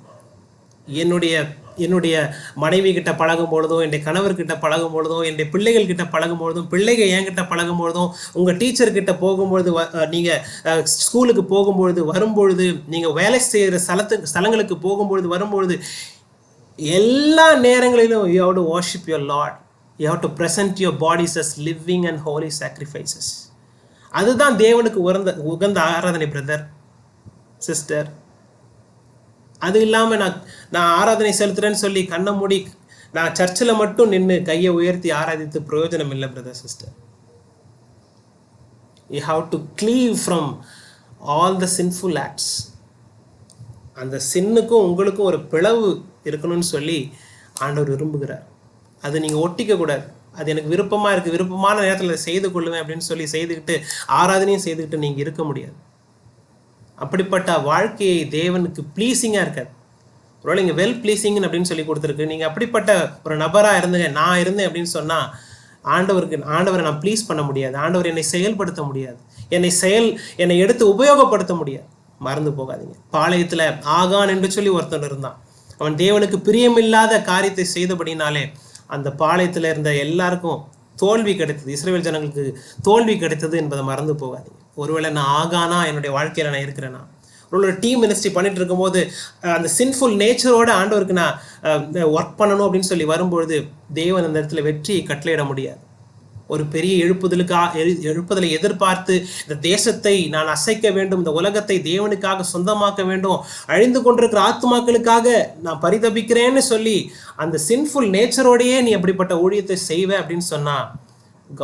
என்னுடைய மனைவி கிட்ட பழகும் பொழுதும், என்னுடைய கணவர்கிட்ட பழகும் பொழுதும், என்னுடைய பிள்ளைகள் கிட்ட பழகும் பொழுதும், பிள்ளைகள் என்கிட்ட பழகும் பொழுதும், உங்கள் டீச்சர்கிட்ட போகும்பொழுது, நீங்கள் ஸ்கூலுக்கு போகும்பொழுது, வரும்பொழுது, நீங்கள் வேலை செய்கிற ஸ்தலங்களுக்கு போகும்பொழுது, வரும்பொழுது, எல்லா நேரங்களிலும் you have to worship your Lord. You have to present your bodies as living and holy sacrifices. அதுதான் தேவனுக்கு உகந்த ஆராதனை பிரதர் சிஸ்டர். அது இல்லாமல் நான் ஆராதனை செலுத்துறேன்னு சொல்லி கண்ணை மூடி நான் சர்ச்சில் மட்டும் நின்று கையை உயர்த்தி ஆராதித்து பிரயோஜனம் இல்லை brother sister. You have to cleave from all the sinful acts. அந்த சின்னுக்கும் உங்களுக்கும் ஒரு பிளவு இருக்கணும்னு சொல்லி ஆண்டவர் விரும்புகிறார். அது நீங்கள் ஒட்டிக்க கூடாது. அது எனக்கு விருப்பமாக இருக்குது, விருப்பமான நேரத்தில் அதை செய்து கொள்ளுவேன் அப்படின்னு சொல்லி செய்துக்கிட்டு ஆராதனையும் செய்துக்கிட்டு நீங்கள் இருக்க முடியாது. அப்படிப்பட்ட வாழ்க்கையை தேவனுக்கு ப்ளீஸிங்காக இருக்காது. ஒருவேளை இங்கே வெல் ப்ளீஸிங் அப்படின்னு சொல்லி கொடுத்துருக்கு. நீங்கள் அப்படிப்பட்ட ஒரு நபராக இருந்துங்க, நான் இருந்தேன் அப்படின்னு சொன்னால் ஆண்டவரை நான் ப்ளீஸ் பண்ண முடியாது. ஆண்டவர் என்னை செயல்படுத்த முடியாது, என்னை எடுத்து உபயோகப்படுத்த முடியாது. மறந்து போகாதீங்க. பாளையத்தில் ஆகான் என்று சொல்லி ஒருத்தன் இருந்தான். அவன் தேவனுக்கு பிரியமில்லாத காரியத்தை செய்தபடினாலே அந்த பாளையத்தில் இருந்த எல்லாருக்கும் தோல்வி கிடைத்தது. இஸ்ரவேல் ஜனங்களுக்கு தோல்வி கிடைத்தது என்பதை மறந்து போகாதீங்க. ஒருவேளை நான் ஆகானா என்னுடைய வாழ்க்கையில் நான் இருக்கிறேன்னா, ஒரு டீம் மினிஸ்ட்ரி பண்ணிட்டு இருக்கும்போது அந்த சின்ஃபுல் நேச்சரோட ஆண்டவருக்கு நான் ஒர்க் பண்ணணும் அப்படின்னு சொல்லி வரும்பொழுது தேவன் அந்த இடத்துல வெற்றியை கட்டளையிட முடியாது. ஒரு பெரிய எழுப்புதலை எதிர்பார்த்து இந்த தேசத்தை நான் அசைக்க வேண்டும், இந்த உலகத்தை தேவனுக்காக சொந்தமாக்க வேண்டும், அழிந்து கொண்டிருக்கிற ஆத்துமாக்களுக்காக நான் பரிதபிக்கிறேன்னு சொல்லி அந்த சின்ஃபுல் நேச்சரோடையே நீ அப்படிப்பட்ட ஊழியத்தை செய்வ அப்படின்னு சொன்னா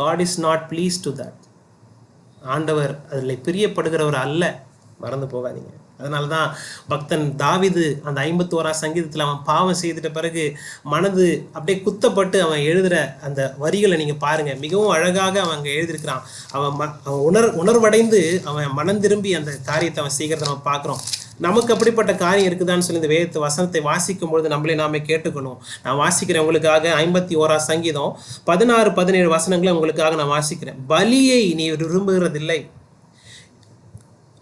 God is not pleased to that. ஆண்டவர் அதில் பிரியப்படுகிறவர் அல்ல. மறந்து போகாதீங்க. அதனால தான் பக்தன் தாவீது அந்த 51ஆம் சங்கீதத்தில் அவன் பாவம் செய்துட்ட பிறகு மனது அப்படியே குத்தப்பட்டு அவன் எழுதுகிற அந்த வரிகளை நீங்கள் பாருங்கள், மிகவும் அழகாக அவன் அங்கே எழுதியிருக்கிறான். அவன் உணர்வடைந்து அவன் மனம் திரும்பி அந்த காரியத்தை அவன் செய்கிறத நம்ம பார்க்குறோம். நமக்கு அப்படிப்பட்ட காரியம் இருக்குதான்னு சொல்லி இந்த வேதத்தை வசனத்தை வாசிக்கும் பொழுது நம்மளே நாமே கேட்டுக்கணும். நான் வாசிக்கிறேன் உங்களுக்காக 51ஆம் சங்கீதம் 16-17 வசனங்களை உங்களுக்காக நான் வாசிக்கிறேன். பலியை நீ விரும்புகிறதில்லை.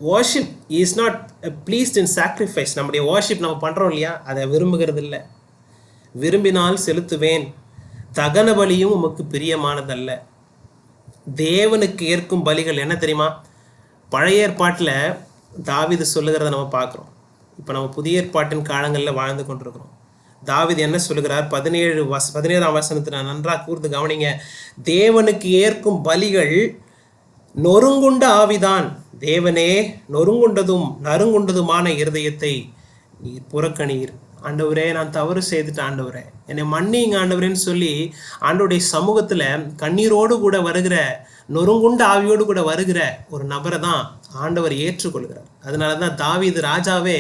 worship is not pleased in sacrifice. நம்முடைய worship நம்ம பண்ணுறோம் இல்லையா, அதை விரும்புகிறது இல்லை. விரும்பினால் செலுத்துவேன், தகன பலியும் உமக்கு பிரியமானதல்ல. தேவனுக்கு ஏற்கும் பலிகள் என்ன தெரியுமா? பழைய ஏற்பாட்டில் தாவீது சொல்லுகிறத நம்ம பார்க்குறோம். இப்போ நம்ம புதிய ஏற்பாட்டின் காலங்களில் வாழ்ந்து கொண்டிருக்கிறோம். தாவீது என்ன சொல்லுகிறார்? 17ஆம் வசனத்தை நான் நன்றாக கூர்ந்து கவனிங்க. தேவனுக்கு ஏற்கும் பலிகள் நொறுங்குண்ட ஆவிதான். தேவனே, நொறுங்குண்டதும் நறுங்குண்டதுமான இருதயத்தை நீர் புறக்கணீர். ஆண்டவரே, நான் தவறு செய்துட்டு ஆண்டவரே என்னை மன்னிங்க ஆண்டவரேன்னு சொல்லி ஆண்டவருடைய சமூகத்தில் கண்ணீரோடு கூட வருகிற, நொறுங்குண்ட ஆவியோடு கூட வருகிற ஒரு நபரை தான் ஆண்டவர் ஏற்றுக்கொள்கிறார். அதனால தான் தாவீது ராஜாவே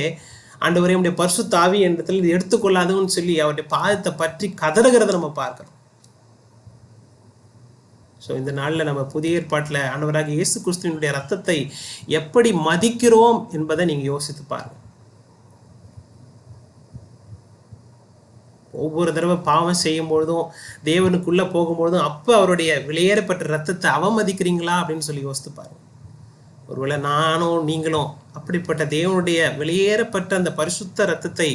ஆண்டவரே உடைய பரிசுத்த ஆவி இடத்துல இது எடுத்துக்கொள்ளாதுன்னு சொல்லி அவருடைய பாதத்தை பற்றி கதறுகிறத நம்ம பார்க்கிறோம். ஸோ இந்த நாளில் நம்ம புதிய ஏற்பாட்டில் ஆண்டவராக இயேசு கிறிஸ்துவினுடைய ரத்தத்தை எப்படி மதிக்கிறோம் என்பதை நீங்கள் யோசித்து பாருங்க. ஒவ்வொரு தடவை பாவம் செய்யும் பொழுதும் தேவனுக்குள்ளே போகும்பொழுதும் அப்போ அவருடைய வெளியேறப்பட்ட ரத்தத்தை அவமதிக்கிறீங்களா அப்படின்னு சொல்லி யோசித்து பாருங்க. ஒருவேளை நானும் நீங்களும் அப்படிப்பட்ட தேவனுடைய வெளியேறப்பட்ட அந்த பரிசுத்த ரத்தத்தை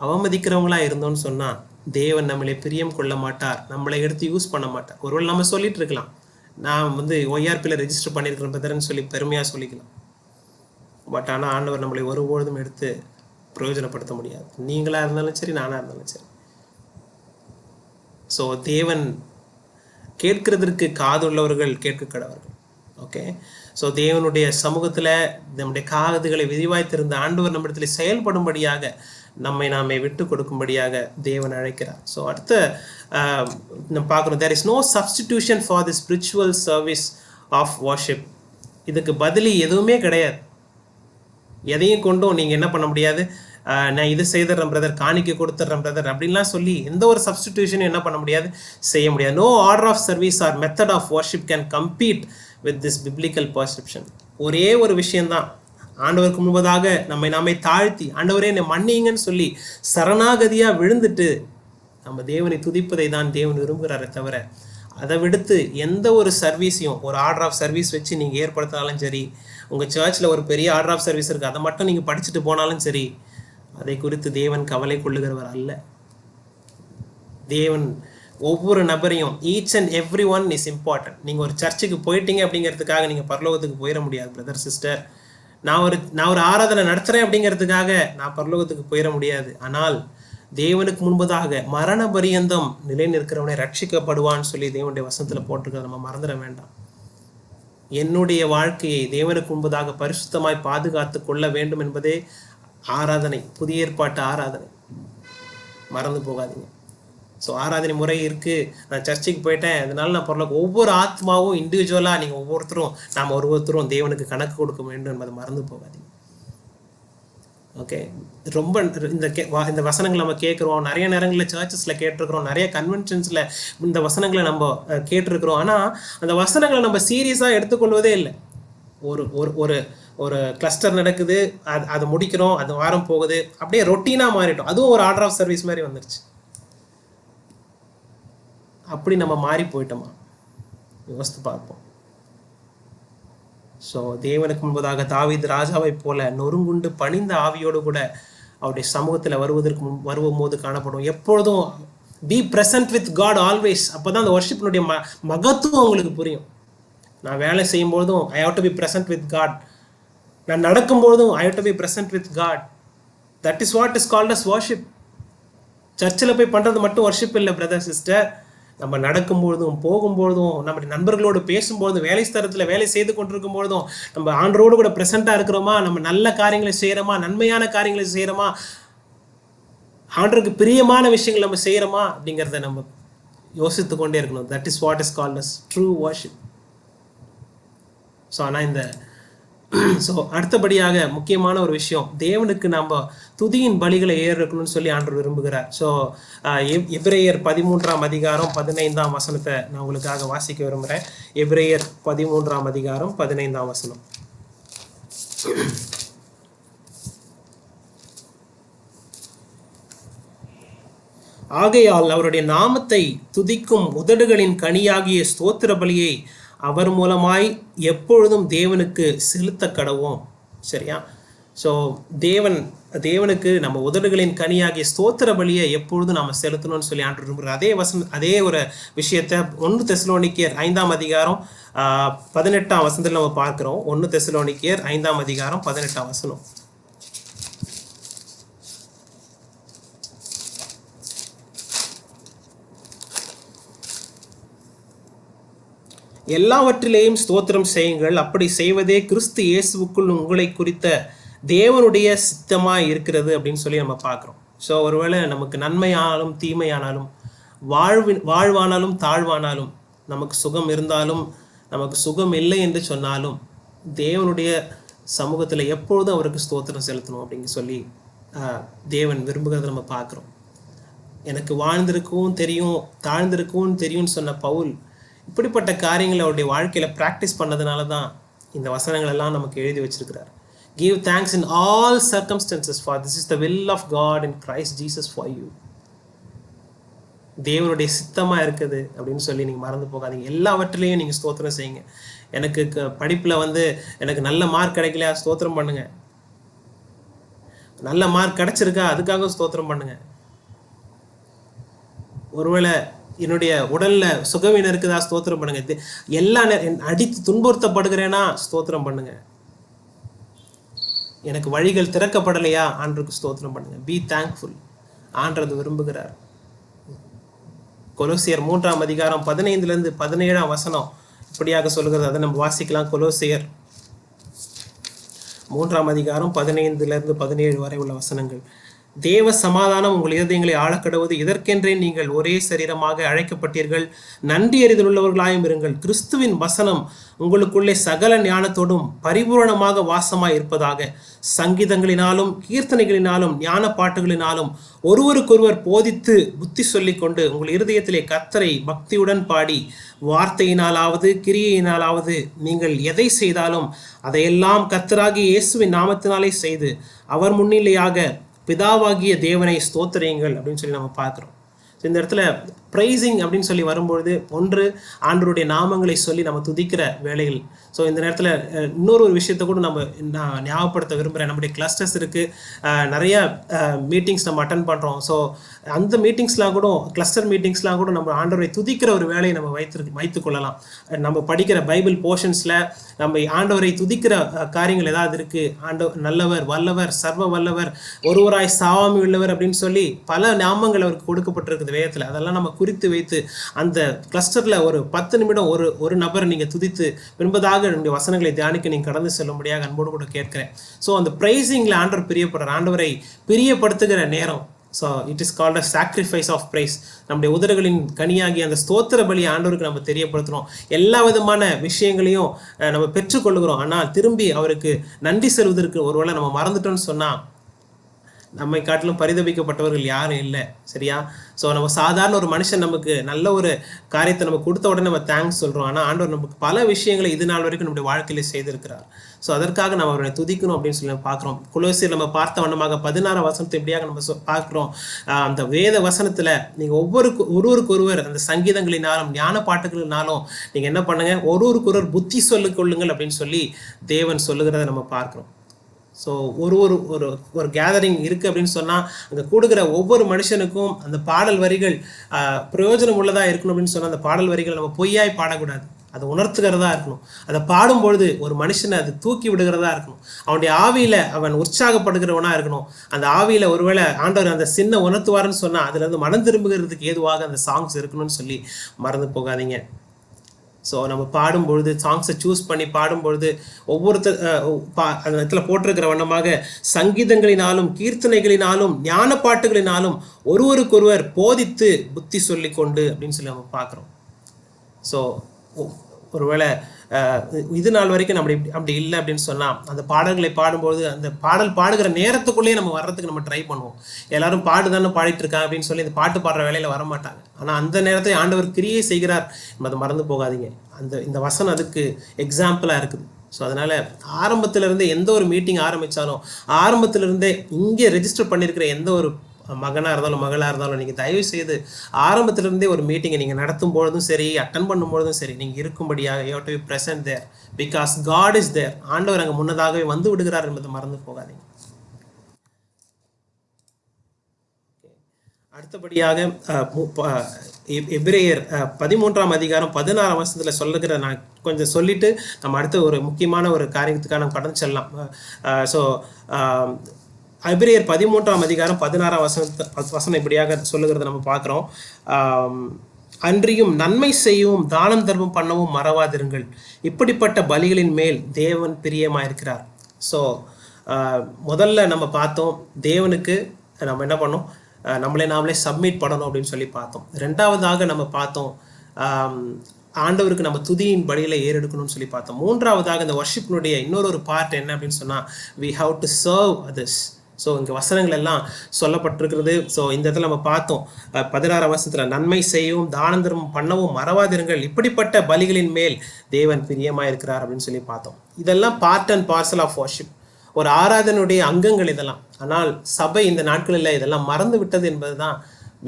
அவமதிக்கிறவங்களா இருந்தோம்னு சொன்னால் தேவன் நம்மளை பிரியம் கொள்ள மாட்டார், நம்மளை எடுத்து யூஸ் பண்ண மாட்டார். ஒருவேளை நம்ம சொல்லிட்டு இருக்கலாம், நான் ஒய்ஆர்பியில் ரெஜிஸ்டர் பண்ணியிருக்கிறேன் பிரதர்ன்னு சொல்லி பெருமையாக சொல்லிக்கலாம். பட் ஆனால் ஆண்டவர் நம்மளை ஒருபொழுதும் எடுத்து பிரயோஜனப்படுத்த முடியாது. நீங்களாக இருந்தாலும் சரி, நானாக இருந்தாலும் சரி. ஸோ தேவன் கேட்கிறதற்கு காதுள்ளவர்கள் கேட்க கடவர்கள். ஓகே, ஸோ தேவனுடைய சமூகத்தில் நம்முடைய காதுகளை விரிவாய்த்திருந்த ஆண்டவர் நம்மிடத்துல செயல்படும்படியாக நம்மை நாமே விட்டு கொடுக்கும்படியாக தேவன் அழைக்கிறார். ஸோ அடுத்த நம்ம பார்க்குறோம், there is no substitution for the spiritual service of worship. இதுக்கு பதிலி எதுவுமே கிடையாது. எதையும் கொண்டும் நீங்கள் என்ன பண்ண முடியாது, நான் இது செய்துடுறேன் பிரதர், காணிக்க கொடுத்துட்றேன் பிரதர் அப்படின்லாம் சொல்லி எந்த ஒரு சப்ஸ்டிடியூஷனும் என்ன பண்ண முடியாது, செய்ய முடியாது. No order of service or method of worship can compete with this biblical perception. ஒரே ஒரு விஷயம்தான், ஆண்டவருக்கு முன்பதாக நம்மை நாமே தாழ்த்தி ஆண்டவரே என்னை மன்னிங்கன்னு சொல்லி சரணாகதியாக விழுந்துட்டு நம்ம தேவனை துதிப்பதை தான் தேவன் விரும்புகிறாரே தவிர அதை விடுத்து எந்த ஒரு சர்வீஸையும் ஒரு ஆர்டர் ஆஃப் சர்வீஸ் வச்சு நீங்கள் ஏற்படுத்தினாலும் சரி, உங்கள் சர்ச்சில் ஒரு பெரிய ஆர்டர் ஆஃப் சர்வீஸ் இருக்குது, அதை மட்டும் நீங்கள் படிச்சுட்டு போனாலும் சரி, அதை குறித்து தேவன் கவலை கொள்ளுகிறவர் அல்ல. தேவன் ஒவ்வொரு நபரையும், each and every one is important. நீங்கள் ஒரு சர்ச்சுக்கு போயிட்டீங்க அப்படிங்கிறதுக்காக நீங்கள் பரலோகத்துக்கு போயிட முடியாது பிரதர் சிஸ்டர். நான் ஒரு ஆராதனை நடத்துகிறேன் அப்படிங்கிறதுக்காக நான் பரலோகத்துக்கு போயிட முடியாது. ஆனால் தேவனுக்கு முன்பதாக மரண பரியந்தம் நிலை நிற்கிறவனை ரட்சிக்கப்படுவான்னு சொல்லி தேவனுடைய வசனத்தில் போட்டிருக்கிறத நம்ம மறந்துட வேண்டாம். என்னுடைய வாழ்க்கையை தேவனுக்கு முன்பதாக பரிசுத்தமாய் பாதுகாத்து கொள்ள வேண்டும் என்பதே ஆராதனை, புதிய ஏற்பாட்டு ஆராதனை. மறந்து போகாதீங்க. ஸோ ஆராதனை முறை இருக்குது. நான் சர்ச்சுக்கு போயிட்டேன் அதனால நான் பரலோகம், ஒவ்வொரு ஆத்மாவும் இண்டிவிஜுவலாக நீங்கள் நாம் ஒவ்வொருத்தரும் தேவனுக்கு கணக்கு கொடுக்க வேண்டும் என்பதை மறந்து போகாதீங்க. ஓகே, ரொம்ப இந்த வசனங்களை நம்ம கேட்குறோம், நிறைய நேரங்களில் சர்ச்சஸில் கேட்டிருக்கிறோம், நிறைய கன்வென்ஷன்ஸில் இந்த வசனங்களை நம்ம கேட்டிருக்கிறோம். ஆனால் அந்த வசனங்களை நம்ம சீரியஸாக எடுத்துக்கொள்வதே இல்லை. ஒரு ஒரு ஒரு கிளஸ்டர் நடக்குது, அதை முடிக்கிறோம், அது வாரம் போகுது, அப்படியே ரொட்டீனாக மாறிட்டோம். அதுவும் ஒரு ஆர்டர் ஆஃப் சர்வீஸ் மாதிரி வந்துருச்சு. அப்படி நம்ம மாறி போயிட்டோமா, யோசித்து பார்ப்போம். ஸோ தேவனுக்கு முன்பதாக தாவீது ராஜாவை போல நொறுங்குண்டு பணிந்த ஆவியோடு கூட அவருடைய சமூகத்தில் வரும்போது காணப்படும். எப்பொழுதும் be present with God always. அப்போ தான் அந்த வர்ஷிப்பினுடைய மகத்துவம் உங்களுக்கு புரியும். நான் வேலை செய்யும்பொழுதும் I have to be present with God. நான் நடக்கும்பொழுதும் I have to be present with God. That is what is called as worship. சர்ச்சில் போய் பண்ணுறது மட்டும் வர்ஷிப் இல்லை பிரதர் சிஸ்டர். நம்ம நடக்கும்பொழுதும் போகும்பொழுதும் நம்முடைய நண்பர்களோடு பேசும்பொழுதும் வேலை ஸ்தலத்தில் வேலை செய்து கொண்டிருக்கும் பொழுதும் நம்ம ஆண்டவரோடு கூட ப்ரெசென்ட்டாக இருக்கிறோமா, நம்ம நல்ல காரியங்களை செய்கிறோமா, நன்மையான காரியங்களை செய்கிறோமா, ஆண்டவருக்கு பிரியமான விஷயங்கள் நம்ம செய்கிறோமா அப்படிங்கிறத நம்ம யோசித்து கொண்டே இருக்கணும். That is what is called as true worship. So ஆனால் அடுத்தபடியாக முக்கியமான ஒரு விஷயம், தேவனுக்கு நம்ம துதியின் பலிகளை ஏறக்கணும்னு சொல்லி ஆண்டவர் விரும்புகிறார். ஸோ எபிரேயர் 13ஆம் அதிகாரம் 15ஆம் வசனத்தை நான் உங்களுக்காக வாசிக்க விரும்புகிறேன். எபிரேயர் 13ஆம் அதிகாரம் 15ஆம் வசனம். ஆகையால் அவருடைய நாமத்தை துதிக்கும் உதடுகளின் கனியாகிய ஸ்தோத்திர பலியை அவர் மூலமாய் எப்பொழுதும் தேவனுக்கு செலுத்த கடவோம். சரியா? ஸோ தேவனுக்கு நம்ம உதடுகளின் கனியாகிய ஸ்தோத்திர பலியை எப்பொழுதும் நம்ம செலுத்தணும்னு சொல்லி ஆண்டு விரும்புகிறோம். அதே ஒரு விஷயத்தை 1 தெசலோனிக்கேயர் 5ஆம் அதிகாரம் 18ஆம் வசனத்தில் நம்ம பார்க்குறோம். 1 தெசலோனிக்கேயர் 5ஆம் அதிகாரம் 18ஆம் வசனம். எல்லாவற்றிலேயும் ஸ்தோத்திரம் செய்யுங்கள், அப்படி செய்வதே கிறிஸ்து இயேசுவுக்குள் உங்களை குறித்த தேவனுடைய சித்தமாக இருக்கிறது அப்படின்னு சொல்லி நம்ம பார்க்குறோம். ஸோ ஒருவேளை நமக்கு நன்மையானாலும் தீமையானாலும், வாழ்வானாலும் தாழ்வானாலும், நமக்கு சுகம் இருந்தாலும் நமக்கு சுகம் இல்லை என்று சொன்னாலும், தேவனுடைய சமூகத்தில் எப்பொழுதும் அவருக்கு ஸ்தோத்திரம் செலுத்தணும் அப்படின்னு சொல்லி தேவன் விரும்புகிறத நம்ம பார்க்குறோம். எனக்கு வாழ்ந்திருக்கவும் தெரியும், தாழ்ந்திருக்கவும் தெரியும்னு சொன்ன பவுல் இப்படிப்பட்ட காரியங்களை அவருடைய வாழ்க்கையில் ப்ராக்டிஸ் பண்ணதுனால தான் இந்த வசனங்கள் எல்லாம் நமக்கு எழுதி வச்சிருக்கிறார். Give thanks in all circumstances, for this is the will of God in Christ Jesus for you. தேவனுடைய சித்தமாக இருக்குது அப்படின்னு சொல்லி நீங்கள் மறந்து போகாதீங்க. எல்லாவற்றிலையும் நீங்கள் ஸ்தோத்திரம் செய்யுங்க. எனக்கு படிப்பில் எனக்கு நல்ல மார்க் கிடைக்கலையா, ஸ்தோத்திரம் பண்ணுங்க. நல்ல மார்க் கிடைச்சிருக்கா, அதுக்காக ஸ்தோத்திரம் பண்ணுங்க. ஒருவேளை என்னுடைய உடல்ல சுகவீனம் இருக்குதா, ஸ்தோத்திரம் பண்ணுங்க. எல்லா அடித்து துன்புறுத்தப்படுகிறேன்னா ஸ்தோத்திரம் பண்ணுங்க. எனக்கு வழிகள் திறக்கப்படலையா, ஆண்டவருக்கு ஸ்தோத்திரம் பண்ணுங்க. Be thankful. ஆண்டவர் விரும்புகிறார். கொலோசியர் 3ஆம் அதிகாரம் 15-17 வசனம் இப்படியாக சொல்லுகிறது. அதை நம்ம வாசிக்கலாம். கொலோசியர் 3ஆம் அதிகாரம் 15-17 வரை உள்ள வசனங்கள். தேவ சமாதானம் உங்கள் இருதயங்களை ஆழக்கடுவது. இதற்கென்றே நீங்கள் ஒரே சரீரமாக அழைக்கப்பட்டீர்கள். நன்றி அறிதல் உள்ளவர்களாயும் இருங்கள். கிறிஸ்துவின் வசனம் உங்களுக்குள்ளே சகல ஞானத்தோடும் பரிபூரணமாக வாசமாய் இருப்பதாக. சங்கீதங்களினாலும் கீர்த்தனைகளினாலும் ஞான பாட்டுகளினாலும் ஒருவருக்கொருவர் போதித்து புத்தி சொல்லிக் கொண்டு உங்கள் இருதயத்திலே கர்த்தரை பக்தியுடன் பாடி, வார்த்தையினாலாவது கிரியையினாலாவது நீங்கள் எதை செய்தாலும் அதையெல்லாம் கர்த்தராகிய இயேசுவின் நாமத்தினாலே செய்து அவர் முன்னிலையாக பிதாவாகிய தேவனை ஸ்தோத்திரியுங்கள் அப்படின்னு சொல்லி நம்ம பார்க்குறோம். இந்த இடத்துல ப்ரைசிங் அப்படின்னு சொல்லி வரும்பொழுது, ஒன்று ஆண்டவருடைய நாமங்களை சொல்லி நம்ம துதிக்கிற வேலைகள். ஸோ இந்த நேரத்தில் இன்னொரு விஷயத்தை கூட நான் ஞாபகப்படுத்த விரும்புகிறேன். நம்முடைய கிளஸ்டர்ஸ் இருக்குது, நிறைய மீட்டிங்ஸ் நம்ம அட்டன் பண்ணுறோம். ஸோ அந்த மீட்டிங்ஸ்லாம் கூட, கிளஸ்டர் மீட்டிங்ஸ்லாம் கூட நம்ம ஆண்டவரை துதிக்கிற ஒரு வேலையை நம்ம வைத்துக்கொள்ளலாம். நம்ம படிக்கிற பைபிள் போர்ஷன்ஸில் நம்ம ஆண்டவரை துதிக்கிற காரியங்கள் ஏதாவது இருக்குது. ஆண்டவர் நல்லவர், வல்லவர், சர்வ வல்லவர், ஒருவராய் சாவாமி உள்ளவர் அப்படின்னு சொல்லி பல நாமங்கள் அவருக்கு கொடுக்கப்பட்டிருக்குது வேதத்தில். அதெல்லாம் நம்ம குறித்து வைத்து அந்த கிளஸ்டரில் ஒரு 10 நிமிடம் ஒரு நபரை நீங்கள் துதித்து பின்பதாக என்னுடைய வசனங்களை தியானிக்க நீங்கள் கடந்து செல்லும்படியாக அன்போடு கூட கேட்கிறேன். ஸோ அந்த ப்ரைசிங்கில் ஆண்டவர் பிரியப்படுறார். ஆண்டவரை பிரியப்படுத்துகிற நேரம். So it is called a sacrifice of praise. நம்முடைய உதடுகளின் கனியாகி அந்த ஸ்தோத்திர பலி ஆண்டவருக்கு நம்ம தெரியப்படுத்துகிறோம். எல்லா விதமான விஷயங்களையும் நம்ம பெற்றுக்கொள்ளுகிறோம். ஆனால் திரும்பி அவருக்கு நன்றி செல்வதற்கு ஒருவேளை நம்ம மறந்துட்டோம்னு சொன்னால் நம்மை காட்டிலும் பரிதபிக்கப்பட்டவர்கள் யாரும் இல்லை. சரியா? ஸோ நம்ம சாதாரண ஒரு மனுஷன் நமக்கு நல்ல ஒரு காரியத்தை நம்ம கொடுத்த உடனே நம்ம தேங்க்ஸ் சொல்கிறோம். ஆனால் ஆண்டவர் நமக்கு பல விஷயங்களை இது நாள் வரைக்கும் நம்முடைய வாழ்க்கையில செய்திருக்கிறார். ஸோ அதற்காக நம்ம அவரை துதிக்கணும் அப்படின்னு சொல்லி நம்ம பார்க்குறோம். கொலோசியர் நம்ம பார்த்த வண்ணமாக 16 வசனத்தை இப்படியாக நம்ம பார்க்குறோம். அந்த வேத வசனத்தில் நீங்கள் ஒருவருக்கொருவர் அந்த சங்கீதங்களினாலும் ஞான பாட்டுகளினாலும் நீங்கள் என்ன பண்ணுங்க, ஒருவருக்கொருவர் புத்தி சொல்லிக் கொள்ளுங்கள் அப்படின்னு சொல்லி தேவன் சொல்லுகிறத நம்ம பார்க்குறோம். ஸோ ஒரு கேதரிங் இருக்குது அப்படின்னு சொன்னால் அங்கே கூடுகிற ஒவ்வொரு மனுஷனுக்கும் அந்த பாடல் வரிகள் பிரயோஜனம் உள்ளதாக இருக்கணும் அப்படின்னு சொன்னால் அந்த பாடல் வரிகள் நம்ம பொய்யாய் பாடக்கூடாது. அதை உணர்த்துகிறதா இருக்கணும். அதை பாடும்பொழுது ஒரு மனுஷனை அது தூக்கி விடுகிறதா இருக்கணும். அவனுடைய ஆவியில் அவன் உற்சாகப்படுகிறவனாக இருக்கணும். அந்த ஆவியில் ஒருவேளை ஆண்டவர் அந்த சின்ன உணர்த்துவாருன்னு சொன்னால் அதுலேருந்து மனம் திரும்புகிறதுக்கு ஏதுவாக அந்த சாங்ஸ் இருக்கணும்னு சொல்லி மறந்து போகாதீங்க. ஸோ நம்ம பாடும்பொழுது சாங்ஸை சூஸ் பண்ணி பாடும்பொழுது அந்த இடத்துல போட்டிருக்கிற வண்ணமாக சங்கீதங்களினாலும் கீர்த்தனைகளினாலும் ஞான பாட்டுகளினாலும் ஒருவருக்கொருவர் போதித்து புத்தி சொல்லி கொண்டு அப்படின்னு சொல்லி நம்ம பார்க்குறோம். ஸோ ஒருவேளை இது நாள் வரைக்கும் நம்ம அப்படி இல்லை அப்படின்னு சொன்னால் அந்த பாடல்களை பாடும்போது அந்த பாடுகிற நேரத்துக்குள்ளேயே நம்ம வர்றதுக்கு நம்ம ட்ரை பண்ணுவோம். எல்லாரும் பாடுதானே பாடிட்டு இருக்காங்க அப்படின்னு சொல்லி இந்த பாட்டு பாடுற வேலையில் வரமாட்டாங்க. ஆனால் அந்த நேரத்தை ஆண்டவர் கிரியை செய்கிறார் என்பதை மறந்து போகாதீங்க. இந்த வசனம் அதுக்கு எக்ஸாம்பிளாக இருக்குது. ஸோ அதனால் ஆரம்பத்திலேருந்தே எந்த ஒரு மீட்டிங் ஆரம்பித்தாலும் ஆரம்பத்திலேருந்தே இங்கே ரெஜிஸ்டர் பண்ணியிருக்கிற எந்த ஒரு மகனாக இருந்தாலும் மகளாக இருந்தாலும் நீங்கள் தயவு செய்து ஆரம்பத்திலிருந்தே ஒரு மீட்டிங்கை நீங்கள் நடத்தும் பொழுதும் சரி, அட்டன் பண்ணும்பொழுதும் சரி, நீங்கள் இருக்கும்படியாக you have to be present there, because God is there. ஆண்டவர் அங்கே முன்னதாகவே வந்து விடுகிறார் என்பதை மறந்து போகாதீங்க. அடுத்தபடியாக எபிரேயர் 13ஆம் அதிகாரம் 16ஆம் வசனத்தில் சொல்லுகிற நான் கொஞ்சம் சொல்லிட்டு நம்ம அடுத்த ஒரு முக்கியமான ஒரு காரியத்துக்காக நம்ம கடந்து செல்லலாம். ஸோ எபிரேயர் 13ஆம் அதிகாரம் 16ஆம் வசனம் இப்படியாக சொல்லுகிறத நம்ம பார்க்குறோம். அன்றியும் நன்மை செய்யவும் தானம் தர்மம் பண்ணவும் மறவாதிருங்கள், இப்படிப்பட்ட பலிகளின் மேல் தேவன் பிரியமாயிருக்கிறார். ஸோ முதல்ல நம்ம பார்த்தோம் தேவனுக்கு நம்ம என்ன பண்ணோம், நாமளே சப்மிட் பண்ணணும் அப்படின்னு சொல்லி பார்த்தோம். ரெண்டாவதாக நம்ம பார்த்தோம் ஆண்டவருக்கு நம்ம துதியின் படியில் ஏறெடுக்கணும்னு சொல்லி பார்த்தோம். மூன்றாவதாக இந்த வர்ஷிப்னுடைய இன்னொரு பார்ட் என்ன அப்படின்னு சொன்னால் we have to serve others. So இங்கே வசனங்கள் எல்லாம் சொல்லப்பட்டிருக்கிறது. ஸோ இந்த இடத்துல நம்ம பார்த்தோம் 16ஆம் வசனத்தில், நன்மை செய்யவும் தானந்தரம் பண்ணவும் மறவாதிருங்கள், இப்படிப்பட்ட பலிகளின் மேல் தேவன் பிரியமாக இருக்கிறார் அப்படின்னு சொல்லி பார்த்தோம். இதெல்லாம் part and parcel of worship, ஒரு ஆராதனுடைய அங்கங்கள் இதெல்லாம். ஆனால் சபை இந்த நாட்களில் இதெல்லாம் மறந்து விட்டது என்பது தான்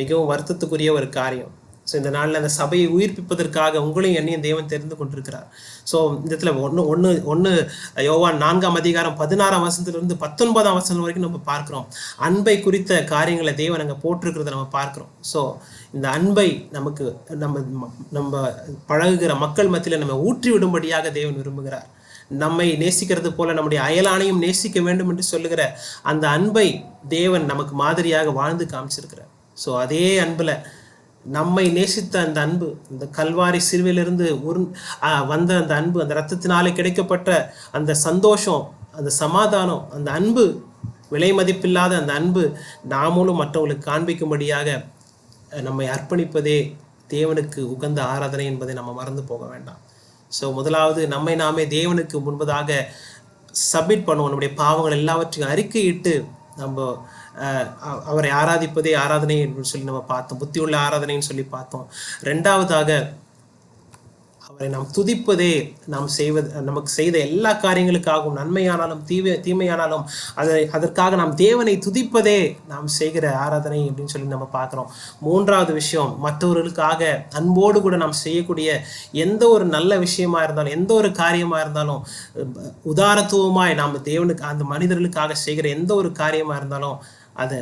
மிகவும் வருத்தத்துக்குரிய ஒரு காரியம். ஸோ இந்த நாளில் அந்த சபையை உயிர்ப்பிப்பதற்காக உங்களையும் என்னையும் தேவன் தெரிந்து கொண்டிருக்கிறார். ஸோ இந்த இடத்துல ஒன்று யோவான் 4ஆம் அதிகாரம் 16ஆம் வசனத்திலிருந்து 19ஆம் வசனம் வரைக்கும் நம்ம பார்க்குறோம். அன்பை குறித்த காரியங்களை தேவன் அங்கே போட்டிருக்கிறத நம்ம பார்க்குறோம். ஸோ இந்த அன்பை நமக்கு நம்ம பழகுகிற மக்கள் மத்தியில் நம்ம ஊற்றி விடும்படியாக தேவன் விரும்புகிறார். நம்மை நேசிக்கிறது போல நம்முடைய அயலானையும் நேசிக்க வேண்டும் என்று சொல்லுகிற அந்த அன்பை தேவன் நமக்கு மாதிரியாக வாழ்ந்து காமிச்சிருக்கிறார். ஸோ அதே அன்பில் நம்மை நேசித்த அந்த அன்பு, இந்த கல்வாரி சிலுவையிலிருந்து வந்த அந்த அன்பு, அந்த இரத்தத்தினாலே கிடைக்கப்பட்ட அந்த சந்தோஷம், அந்த சமாதானம், அந்த அன்பு, விலை மதிப்பில்லாத அந்த அன்பு நாமளும் மற்றவங்களுக்கு காண்பிக்கும்படியாக நம்மை அர்ப்பணிப்பதே தேவனுக்கு உகந்த ஆராதனை என்பதை நம்ம மறந்து போக வேண்டாம். ஸோ முதலாவது நம்மை நாமே தேவனுக்கு முன்பதாக சப்மிட் பண்ணுவோம். நம்முடைய பாவங்கள் எல்லாவற்றையும் அறிக்கையிட்டு நம்ம அவரை ஆராதிப்பதே ஆராதனை என்று சொல்லி நம்ம பார்த்தோம். புத்தியுள்ள ஆராதனைன்னு சொல்லி பார்த்தோம். ரெண்டாவதாக அவரை நாம் துதிப்பதே நாம் நமக்கு செய்த எல்லா காரியங்களுக்காகவும், நன்மையானாலும் தீமையானாலும் அதற்காக நாம் தேவனை துதிப்பதே நாம் செய்கிற ஆராதனை அப்படின்னு சொல்லி நம்ம பார்க்குறோம். மூன்றாவது விஷயம், மற்றவர்களுக்காக அன்போடு கூட நாம் செய்யக்கூடிய எந்த ஒரு நல்ல விஷயமா இருந்தாலும், எந்த ஒரு காரியமா இருந்தாலும், உதாரத்துவமாய் நாம் தேவனுக்கு அந்த மனிதர்களுக்காக செய்கிற எந்த ஒரு காரியமா இருந்தாலும் அது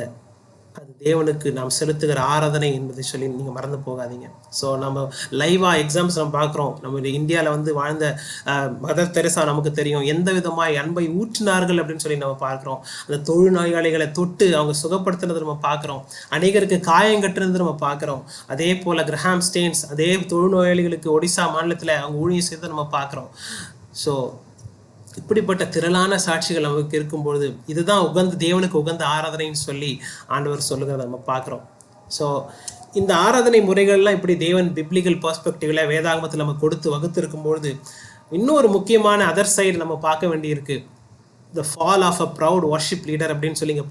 தேவனுக்கு நாம் செலுத்துகிற ஆராதனை என்பதை சொல்லி நீங்கள் மறந்து போகாதீங்க. ஸோ நம்ம லைவாக எக்ஸாம்ஸ் நம்ம பார்க்குறோம். நம்ம இந்தியாவில் வாழ்ந்த மதர் தெரசா நமக்கு தெரியும் எந்த விதமாய் அன்பை ஊற்றினார்கள் அப்படின்னு சொல்லி நம்ம பார்க்குறோம். அந்த தொழுநோயாளிகளை தொட்டு அவங்க சுகப்படுத்துனது நம்ம பார்க்குறோம். அநேகருக்கு காயம் கட்டுறது நம்ம பார்க்குறோம். அதே போல் கிரஹாம் ஸ்டெயின்ஸ் அதே தொழுநோயாளிகளுக்கு ஒடிசா மாநிலத்தில் அவங்க ஊழியம் செய்து நம்ம பார்க்குறோம். ஸோ இப்படிப்பட்ட திரளான சாட்சிகள் நமக்கு இருக்கும்பொழுது இதுதான் தேவனுக்கு உகந்த ஆராதனைன்னு சொல்லி ஆண்டவர் சொல்லுகிறத நம்ம பார்க்குறோம். ஸோ இந்த ஆராதனை முறைகள்லாம் இப்படி தேவன் பிப்ளிக்கல் பெர்ஸ்பெக்டிவ்ல வேதாகமத்தில் நம்ம கொடுத்து வகுத்து இருக்கும்பொழுது இன்னொரு முக்கியமான அதர் சைடு நம்ம பார்க்க வேண்டியிருக்கு. The fall of a proud worship leader அப்படின்னு சொல்லி இங்கே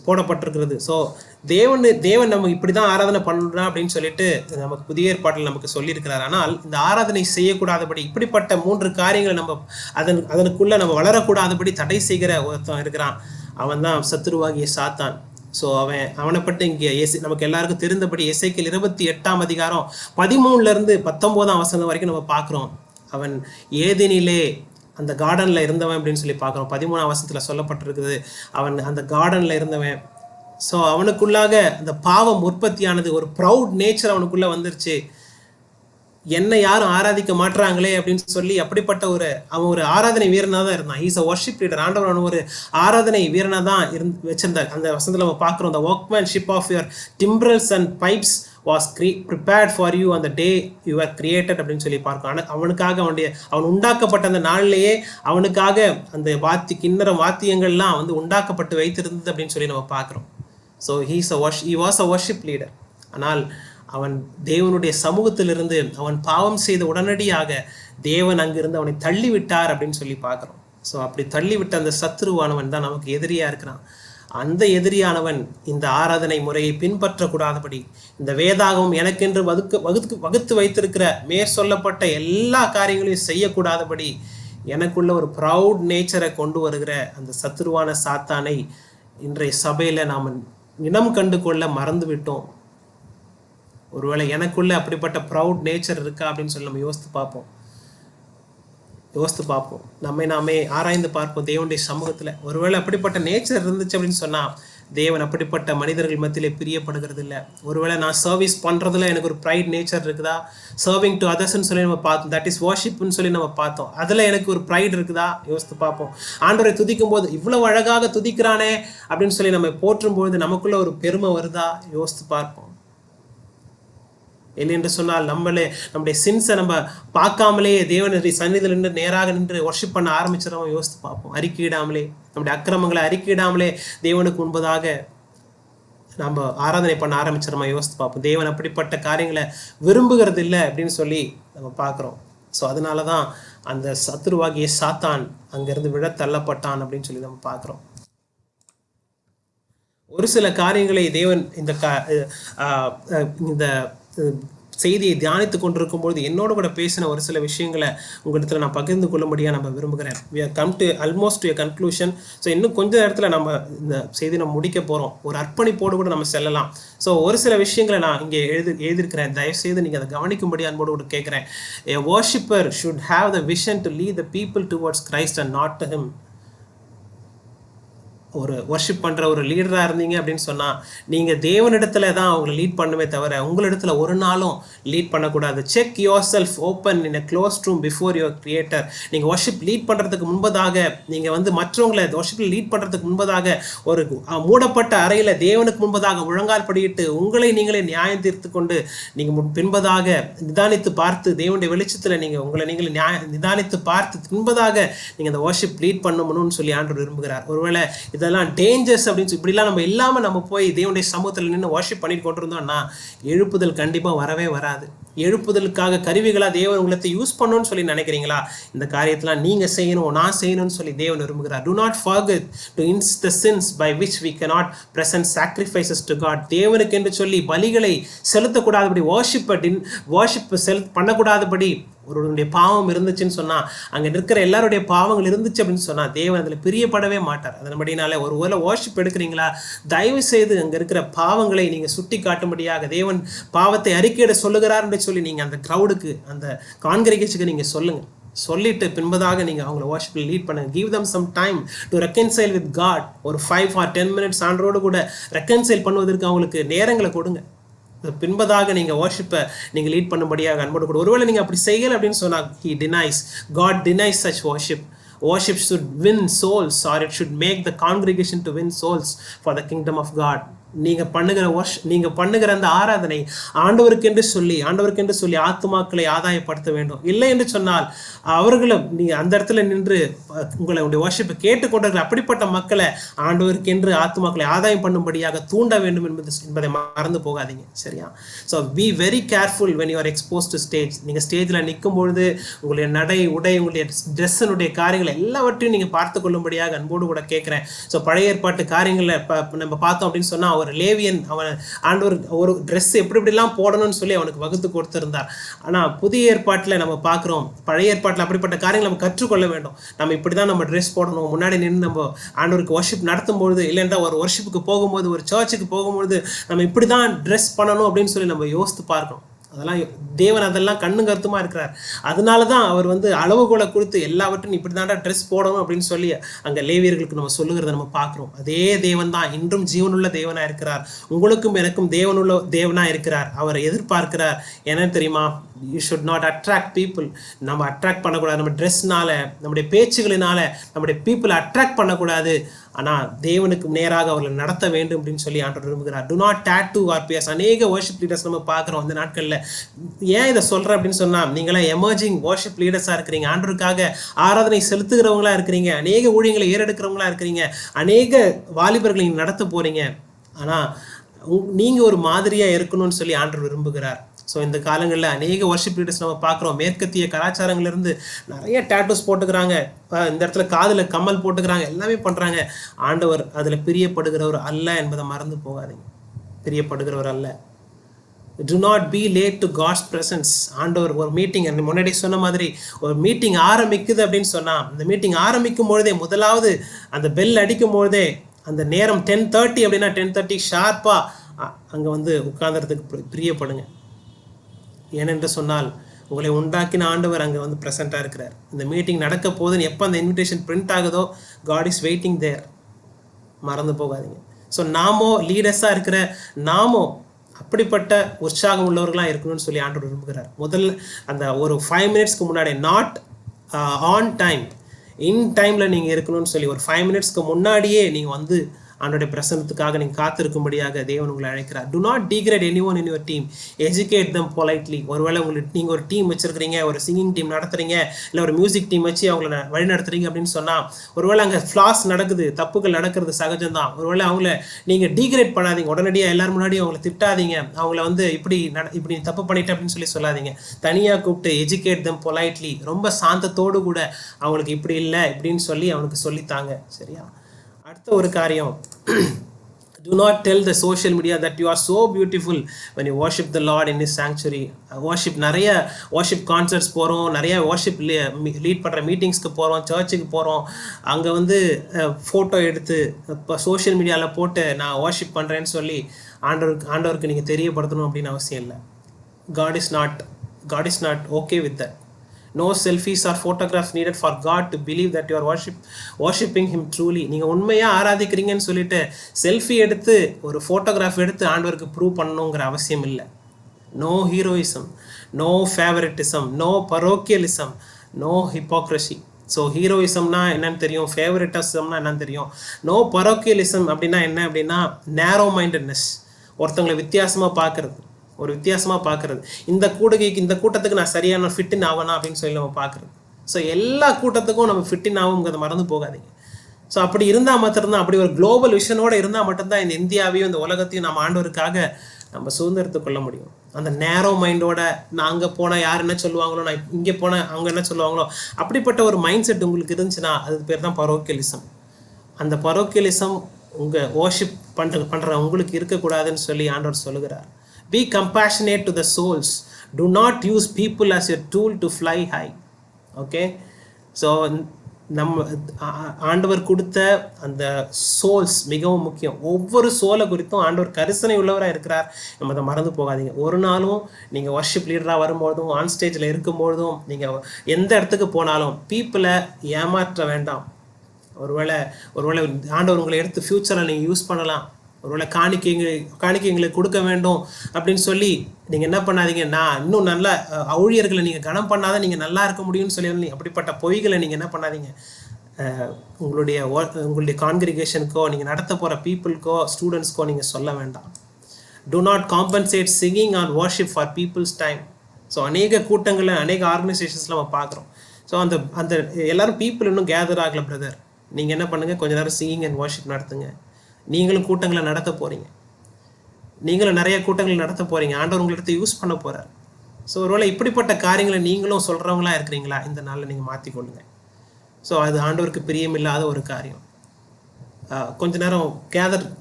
போடப்பட்டிருக்கிறது. ஸோ தேவன் நம்ம இப்படி தான் ஆராதனை பண்ணுறோம் அப்படின்னு சொல்லிட்டு நமக்கு புதிய ஏற்பாட்டில் நமக்கு சொல்லியிருக்கிறார். ஆனால் இந்த ஆராதனை செய்யக்கூடாதபடி இப்படிப்பட்ட 3 காரியங்களை நம்ம அதனுக்குள்ளே நம்ம வளரக்கூடாதபடி தடை செய்கிற ஒருத்தன் இருக்கிறான். அவன் தான் சத்துருவாகிய சாத்தான். ஸோ அவனை பற்றி இங்கே நமக்கு எல்லாருக்கும் தெரிந்தபடி எசேக்கியேல் 28ஆம் அதிகாரம் 13லேருந்து 19ஆம் வசனம் வரைக்கும் நம்ம பார்க்குறோம். அவன் ஏதேனிலே அந்த கார்டனில் இருந்தவன் அப்படின்னு சொல்லி பார்க்குறோம். 13ஆம் வசனத்தில் சொல்லப்பட்டிருக்குது அவன் அந்த கார்டனில் இருந்தவன். ஸோ அவனுக்குள்ளாக அந்த பாவம் உற்பத்தியானது, ஒரு ப்ரௌட் நேச்சர் அவனுக்குள்ளே வந்துருச்சு. என்னை யாரும் ஆராதிக்க மாட்டுறாங்களே அப்படின்னு சொல்லி அப்படிப்பட்ட அவன் ஒரு ஆராதனை வீரனாக தான் இருந்தான். He's a worship leader. ஆண்டவர் அவன் ஒரு ஆராதனை வீரனாக தான் வச்சிருந்தார். அந்த வசனத்தில் நம்ம பார்க்குறோம், the workmanship of your timbrels and pipes was prepared for you on the day you were created அப்படின்னு சொல்லி பார்க்கணும். அவனுக்காக அவன் உண்டாக்கப்பட்ட அந்த நாளிலேயே அவனுக்காக அந்த கிண்ணறம் வாத்தியங்கள்லாம் உண்டாக்கப்பட்டு வைத்திருந்தது அப்படின்னு சொல்லி நம்ம பார்க்குறோம். So he was a worship leader. ஆனால் அவன் தேவனுடைய சமூகத்திலிருந்து அவன் பாவம் செய்த உடனடியாக தேவன் அங்கிருந்து அவனை தள்ளிவிட்டார் அப்படின்னு சொல்லி பார்க்குறோம். ஸோ அப்படி தள்ளிவிட்ட அந்த சத்துருவானவன் தான் நமக்கு எதிரியாக இருக்கிறான். அந்த எதிரியானவன் இந்த ஆராதனை முறையை பின்பற்றக்கூடாதபடி, இந்த வேதாகமம் எனக்கென்று வகுத்து வைத்திருக்கிற சொல்லப்பட்ட எல்லா காரியங்களையும் செய்யக்கூடாதபடி எனக்குள்ள ஒரு ப்ரவுட் நேச்சரை கொண்டு வருகிற அந்த சத்துருவான சாத்தானை இன்றைய சபையில் நாம் இனம் கண்டு கொள்ள மறந்து விட்டோம். ஒருவேளை எனக்குள்ள அப்படிப்பட்ட ப்ரவுட் நேச்சர் இருக்கா அப்படின்னு சொல்லி நம்ம யோசித்து பார்ப்போம். நம்மை நாமே ஆராய்ந்து பார்ப்போம் தேவனுடைய சமூகத்தில். ஒருவேளை அப்படிப்பட்ட நேச்சர் இருந்துச்சு அப்படின்னு சொன்னால் தேவன் அப்படிப்பட்ட மனிதர்கள் மத்தியிலே பிரியப்படுகிறது இல்லை. ஒருவேளை நான் சர்வீஸ் பண்ணுறதுல எனக்கு ஒரு ப்ரைட் நேச்சர் இருக்குதா, சர்விங் டு அதர்ஸ்ன்னு சொல்லி நம்ம பார்த்தோம், தட் இஸ் வர்ஷிப்னு சொல்லி நம்ம பார்த்தோம், அதில் எனக்கு ஒரு ப்ரைட் இருக்குதா யோசித்து பார்ப்போம். ஆண்டவரை துதிக்கும் போது இவ்வளோ அழகாக துதிக்கிறானே அப்படின்னு சொல்லி நம்ம போற்றும்போது நமக்குள்ள ஒரு பெருமை வருதா யோசித்து பார்ப்போம். இல்லை என்று சொன்னால் நம்முடைய சின்ஸை நம்ம பார்க்காமலே தேவனுடைய சந்நிதியில் நின்று நேராக நின்று வர்ஷிப் பண்ண ஆரம்பிச்சிடறோம். யோசித்து பார்ப்போம். அறிக்கையிடாமலே, நம்முடைய அக்கிரமங்களை அறிக்கையிடாமலே தேவனுக்கு முன்பதாக நம்ம ஆராதனை பண்ண ஆரம்பிச்சிடறோம். யோசித்து பார்ப்போம். தேவன் அப்படிப்பட்ட காரியங்களை விரும்புகிறது இல்லை அப்படின்னு சொல்லி நம்ம பார்க்குறோம். ஸோ அதனால தான் அந்த சத்துருவாகிய சாத்தான் அங்கேருந்து விழ தள்ளப்பட்டான் அப்படின்னு சொல்லி நம்ம பார்க்குறோம். ஒரு சில காரியங்களை தேவன் இந்த செய்தியை தியானித்து கொண்டிருக்கும்போது என்னோட கூட பேசின ஒரு சில விஷயங்களை உங்களிடத்துல நான் பகிர்ந்து கொள்ளும்படியாக நம்ம விரும்புகிறேன். we have come to almost to a conclusion. So இன்னும் கொஞ்ச நேரத்தில் நம்ம இந்த செய்தி நம்ம முடிக்க போகிறோம். ஒரு அர்ப்பணிப்போடு கூட நம்ம செல்லலாம். ஸோ ஒரு சில விஷயங்களை நான் இங்கே எழுதியிருக்கிறேன். தயவுசெய்து நீங்கள் அதை கவனிக்கும்படி அன்போடு கூட கேட்குறேன். A worshipper should have the vision to lead the people towards Christ and not to him. ஒரு வர்ஷிப் பண்ணுற ஒரு லீடராக இருந்தீங்க அப்படின்னு சொன்னால் நீங்கள் தேவனிடத்துல தான் அவங்களை லீட் பண்ணுமே தவிர உங்களிடத்துல ஒரு நாளும் லீட் பண்ணக்கூடாது. Check your self open in a close room before your creator. நீங்கள் வர்ஷிப் லீட் பண்ணுறதுக்கு முன்பதாக நீங்கள் வந்து மற்றவங்களை வர்ஷிப்பில் லீட் பண்ணுறதுக்கு முன்பதாக ஒரு மூடப்பட்ட அறையில் தேவனுக்கு முன்பதாக முழங்கால் படியிட்டு உங்களை நீங்களே நியாயம் தீர்த்து கொண்டு நீங்கள் பின்பதாக நிதானித்து பார்த்து தேவனுடைய வெளிச்சத்தில் நீங்கள் உங்களை நீங்களே நிதானித்து பார்த்து பின்பதாக நீங்கள் அந்த வர்ஷிப் லீட் பண்ணணும்னு சொல்லி ஆண்டவர் விரும்புகிறார். ஒருவேளை இதெல்லாம் டேஞ்சர்ஸ் அப்படின்னு இப்படிலாம் நம்ம இல்லாமல் நம்ம போய் தேவனுடைய சமூகத்தில் நின்று வர்ஷிப் பண்ணிட்டு கொண்டு இருந்தோம்னா எழுப்புதல் கண்டிப்பாக வரவே வராது. எழுப்புதலுக்காக கருவிகளாக தேவன் உங்களை யூஸ் பண்ணணும்னு சொல்லி நினைக்கிறீங்களா? இந்த காரியத்தெல்லாம் நீங்கள் செய்யணும், நான் செய்யணும்னு சொல்லி தேவன் விரும்புகிறார். Do not forget to rinse the sins by which we cannot present sacrifices to God. தேவனுக்கு என்று சொல்லி பலிகளை செலுத்தக்கூடாதபடி வர்ஷிப் பண்ணக்கூடாதபடி ஒருவருடைய பாவம் இருந்துச்சுன்னு சொன்னால் அங்கே இருக்கிற எல்லாருடைய பாவங்கள் இருந்துச்சு அப்படின்னு சொன்னால் தேவன் அதில் பிரியப்படவே மாட்டார். அதன்படினால ஒரு வேளை வர்ஷிப் எடுக்கிறீங்களா, தயவு செய்து அங்கே இருக்கிற பாவங்களை நீங்கள் சுட்டி காட்டும்படியாக தேவன் பாவத்தை அறிக்கையிட சொல்லுகிறார் என்று சொல்லி நீங்கள் அந்த க்ரௌடுக்கு அந்த கான்கிரிகேஷனுக்கு நீங்கள் சொல்லிட்டு பின்பதாக நீங்கள் அவங்கள வர்ஷிப்பில் லீட் பண்ணுங்க. Give them some time to reconcile with God. ஒரு 5 or 10 minutes ஆண்டரோடு கூட ரெக்கன்சைல் பண்ணுவதற்கு அவங்களுக்கு நேரங்களை கொடுங்க. பின்பதாக நீங்கள் வர்ஷிப்பை நீங்கள் லீட் பண்ணும்படியாக அன்போடு கூட. ஒருவேளை நீங்கள் அப்படி செய்யலை அப்படின்னு சொன்னால் God denies such worship. Worship should win souls, or it should make the congregation to win souls for the kingdom of God. நீங்கள் பண்ணுகிற அந்த ஆராதனை ஆண்டவருக்கென்று சொல்லி ஆத்துமாக்களை ஆதாயப்படுத்த வேண்டும். இல்லை என்று சொன்னால் அவர்களை நீங்கள் அந்த இடத்துல நின்று உங்களுடைய வர்ஷிப்பை கேட்டுக்கொண்டிருக்கிற அப்படிப்பட்ட மக்களை ஆண்டவருக்கென்று ஆத்துமாக்களை ஆதாயம் பண்ணும்படியாக தூண்ட வேண்டும் என்பதை மறந்து போகாதீங்க. சரியா? So be very careful when you are exposed to stage. நீங்கள் ஸ்டேஜில் நிற்கும் பொழுது உங்களுடைய நடை உடை உங்களுடைய ட்ரெஸ்ஸனுடைய காரியங்கள் எல்லாவற்றையும் நீங்கள் பார்த்து கொள்ளும்படியாக அன்போடு கூட கேட்குறேன். ஸோ பழைய ஏற்பாட்டு காரியங்களை நம்ம பார்த்தோம் அப்படின்னு சொன்னால் ஒரு லேவியன் அவன் ஆண்டவர் ஒரு ட்ரெஸ் எப்படிலாம் போடணும்னு சொல்லி அவனுக்கு வகுத்து கொடுத்திருந்தார். ஆனால் புதிய ஏற்பாட்டில் நம்ம பார்க்குறோம், பழைய ஏற்பாட்டில் அப்படிப்பட்ட காரியங்கள் நம்ம கற்றுக்கொள்ள வேண்டும். நம்ம இப்படி தான் நம்ம ட்ரெஸ் போடணும், முன்னாடி நின்று நம்ம ஆண்டவருக்கு வர்ஷிப் நடத்தும்பொழுது இல்லைன்றா ஒரு வர்ஷிப்புக்கு போகும்போது ஒரு சர்ச்சுக்கு போகும்போது நம்ம இப்படி தான் ட்ரெஸ் பண்ணணும் அப்படின்னு சொல்லி நம்ம யோசித்து பார்க்கணும். தேவன் அதெல்லாம் கண்ணு கருத்துமா இருக்கிறார். அதனால தான் அவர் வந்து அளவுகோலை கொடுத்து எல்லாவற்றும் இப்படி தாண்டா ட்ரெஸ் போடணும் அப்படின்னு சொல்லி அங்கே லேவியர்களுக்கு நம்ம சொல்லுகிறத நம்ம பார்க்குறோம். அதே தேவன் தான் இன்றும் ஜீவனுள்ள தேவனாக இருக்கிறார். உங்களுக்கும் எனக்கும் தேவனுள்ள தேவனாக இருக்கிறார். அவரை எதிர்பார்க்கிறார். என்ன தெரியுமா? You should not attract people. நம்ம அட்ராக்ட் பண்ணக்கூடாது. நம்ம ட்ரெஸ்னால நம்முடைய பேச்சுகளினால நம்முடைய பீப்புளை அட்ராக்ட் பண்ணக்கூடாது. ஆனால் தேவனுக்கு நேராக அவர்களை நடத்த வேண்டும் அப்படின்னு சொல்லி ஆண்டவர் விரும்புகிறார். Do not tattoo or pierce. அநேக வர்ஷிப் லீடர்ஸ் நம்ம பார்க்குறோம் இந்த நாட்களில். ஏன் இதை சொல்கிறேன் அப்படின்னு சொன்னால், நீங்களாம் எமர்ஜிங் வர்ஷிப் லீடர்ஸாக இருக்கிறீங்க, ஆண்டவருக்காக ஆராதனை செலுத்துகிறவங்களா இருக்கிறீங்க, அநேக ஊழியங்களை ஏறெடுக்கிறவங்களா இருக்கிறீங்க, அநேக வாலிபர்களை நீங்கள் நடத்த போகிறீங்க. ஆனால் நீங்கள் ஒரு மாதிரியாக இருக்கணும்னு சொல்லி ஆண்டவர் விரும்புகிறார். ஸோ இந்த காலங்களில் அநேக வர்ஷிப் லீடர்ஸ் நம்ம பார்க்குறோம். மேற்கத்திய கலாச்சாரங்கள்லேருந்து நிறைய டேட்டூஸ் போட்டுக்கிறாங்க, இந்த இடத்துல காதில் கம்மல் போட்டுக்கிறாங்க, எல்லாமே பண்ணுறாங்க. ஆண்டவர் அதில் பிரியப்படுகிறவர் அல்ல என்பதை மறந்து போகாதீங்க. பிரியப்படுகிறவர் அல்ல. Do not be late to God's presence. ஆண்டவர் ஒரு மீட்டிங் முன்னாடி சொன்ன மாதிரி ஒரு மீட்டிங் ஆரம்பிக்குது அப்படின்னு சொன்னால் அந்த மீட்டிங் ஆரம்பிக்கும் பொழுதே முதலாவது அந்த பெல் அடிக்கும் பொழுதே அந்த நேரம் 10:30 அப்படின்னா 10:30 ஷார்ப்பாக அங்கே வந்து உட்கார்ந்துறதுக்கு பிரியப்படுங்க. ஏனென்று சொன்னால் உங்களை உண்டாக்கின ஆண்டவர் அங்கே வந்து ப்ரெசென்ட்டாக இருக்கிறார். இந்த மீட்டிங் நடக்க போதுன்னு எப்போ அந்த இன்விடேஷன் பிரிண்ட் ஆகுதோ காட் இஸ் வெயிட்டிங் தேர். மறந்து போகாதீங்க. ஸோ நாமோ லீடர்ஸாக இருக்கிற நாமோ அப்படிப்பட்ட உற்சாகம் உள்ளவர்களாக இருக்கணும்னு சொல்லி ஆண்டவர் விரும்புகிறார். முதல்ல அந்த ஒரு 5 minutesக்கு முன்னாடி நாட் ஆன் டைம் இன் டைமில் நீங்கள் இருக்கணும்னு சொல்லி ஒரு 5 minutesக்கு முன்னாடியே நீங்கள் வந்து ஆண்டோடைய பிரசன்னத்துக்காக நீங்கள் காத்திருக்கும்படியாக தேவன் உங்களை அழைக்கிறார். To not degrade any one in your team. Educate them politely. ஒருவேளை நீங்கள் ஒரு டீம் வச்சுருக்கிறீங்க, ஒரு சிங்கிங் டீம் நடத்துறீங்க, இல்லை ஒரு மியூசிக் டீம் வச்சு அவங்கள வழி நடத்துறீங்க அப்படின்னு சொன்னால் ஒருவேளை அங்கே ஃப்ளாஸ் நடக்குது, தப்புகள் நடக்கிறது சகஜம்தான். ஒருவேளை அவங்கள நீங்கள் டிகிரேட் பண்ணாதீங்க, உடனடியாக எல்லாரும் முன்னாடியும் அவங்கள திட்டாதீங்க, அவங்கள வந்து இப்படி தப்பு பண்ணிட்டு அப்படின்னு சொல்லி சொல்லாதீங்க. தனியாக கூப்பிட்டு எஜுகேட் தம் பொலைட்லி, ரொம்ப சாந்தத்தோடு கூட அவங்களுக்கு இப்படி இல்லை இப்படின்னு சொல்லி அவனுக்கு சொல்லித்தாங்க. சரியா? அடுத்த ஒரு காரியம், Do not tell the social media that you are so beautiful when you worship the Lord in his sanctuary. Worship நிறைய worship concerts போகிறோம், நிறைய worship லீட் பண்ணுற மீட்டிங்ஸ்க்கு போகிறோம், சர்ச்சுக்கு போகிறோம். அங்கே வந்து ஃபோட்டோ எடுத்து இப்போ சோஷியல் மீடியாவில் போட்டு நான் worship பண்ணுறேன்னு சொல்லி ஆண்டவருக்கு நீங்கள் தெரியப்படுத்தணும் அப்படின்னு அவசியம் இல்லை. God is not okay with that. No selfies or photographs needed for God to believe that you are worshiping him truly. நீங்கள் உண்மையாக ஆராதிக்கிறீங்கன்னு சொல்லிட்டு செல்ஃபி எடுத்து ஒரு ஃபோட்டோகிராஃப் எடுத்து ஆண்டவருக்கு ப்ரூவ் பண்ணணுங்கிற அவசியம் இல்லை. No heroism, no favouritism, no parochialism, no hypocrisy. So ஹீரோயிசம்னா என்னன்னு தெரியும், ஃபேவரட்டிசம்னா என்னன்னு தெரியும். நோ பரோக்கியலிசம் அப்படின்னா என்ன அப்படின்னா நேரோ மைண்டட்னஸ், ஒருத்தவங்களை வித்தியாசமாக பார்க்குறது, ஒரு வித்தியாசமாக பார்க்குறது. இந்த கூட்டத்துக்கு நான் சரியான ஃபிட்டின் ஆகணும் அப்படின்னு சொல்லி நம்ம பார்க்குறது. ஸோ எல்லா கூட்டத்துக்கும் நம்ம ஃபிட்டின் ஆகுங்கிறத மறந்து போகாதீங்க. ஸோ அப்படி இருந்தால் மாத்திரம்தான், அப்படி ஒரு குளோபல் விஷனோடு இருந்தால் மட்டும்தான் இந்த இந்தியாவையும் இந்த உலகத்தையும் நம்ம ஆண்டவருக்காக நம்ம சுதந்திரத்து கொள்ள முடியும். அந்த நேரோ மைண்டோட நான் அங்கே போனால் யார் என்ன சொல்லுவாங்களோ, நான் இங்கே போனால் அவங்க என்ன சொல்லுவாங்களோ, அப்படிப்பட்ட ஒரு மைண்ட் செட் உங்களுக்கு இருந்துச்சுன்னா அது பேர் தான் பரோக்கியலிசம். அந்த பரோக்கியலிசம் உங்கள் worship பண்ணுற உங்களுக்கு இருக்கக்கூடாதுன்னு சொல்லி ஆண்டவர் சொல்லுகிறார். Be compassionate to the souls. Do not use people as a tool to fly high. Okay? So நம்ம ஆண்டவர் கொடுத்த அந்த சோல்ஸ் மிகவும் முக்கியம். ஒவ்வொரு சோலை குறித்தும் ஆண்டவர் கரிசனை உள்ளவராக இருக்கிறார். நம்ம அதை மறந்து போகாதீங்க. ஒரு நாளும் நீங்கள் வர்ஷிப் லீடராக வரும்போதும் ஆன் ஸ்டேஜில் இருக்கும்பொழுதும் நீங்கள் எந்த இடத்துக்கு போனாலும் பீப்புளை ஏமாற்ற வேண்டாம். ஒருவேளை ஆண்டவர் உங்களை எடுத்து ஃப்யூச்சரில் நீங்கள் யூஸ் பண்ணலாம். ஒருவேளை காணிக்கைங்களை கொடுக்க வேண்டும் அப்படின்னு சொல்லி நீங்கள் என்ன பண்ணாதீங்க, நான் இன்னும் நல்லா ஊழியர்களை நீங்கள் கனம் பண்ணாதான் நீங்கள் நல்லா இருக்க முடியும்னு சொல்லி அப்படிப்பட்ட பொய்களை நீங்கள் என்ன பண்ணாதீங்க. உங்களுடைய கான்கிரிகேஷனுக்கோ நீங்கள் நடத்த போகிற பீப்புளுக்கோ ஸ்டூடெண்ட்ஸ்க்கோ நீங்கள் சொல்ல வேண்டாம். Do not compensate singing or worship for people's time. So அநேக கூட்டங்களில் அநேக ஆர்கனைசேஷன்ஸில் நம்ம பார்க்குறோம். ஸோ அந்த எல்லாரும் பீப்புள் இன்னும் கேதர் ஆகலை பிரதர். நீங்கள் என்ன பண்ணுங்கள், கொஞ்ச நேரம் சிங்கிங் அண்ட் வர்ஷிப் நடத்துங்க. நீங்களும் கூட்டங்களை நடத்த போகிறீங்க, நீங்களும் நிறைய கூட்டங்களை நடத்த போகிறீங்க. ஆண்டவர் உங்களிடத்தை யூஸ் பண்ண போகிறார். ஸோ ஒருவேளை இப்படிப்பட்ட காரியங்களை நீங்களும் சொல்கிறவங்களா இருக்கிறீங்களா, இந்த நாளில் நீங்கள் மாற்றிக்கொள்ளுங்க. ஸோ அது ஆண்டவருக்கு பிரியமில்லாத ஒரு காரியம். கொஞ்ச நேரம்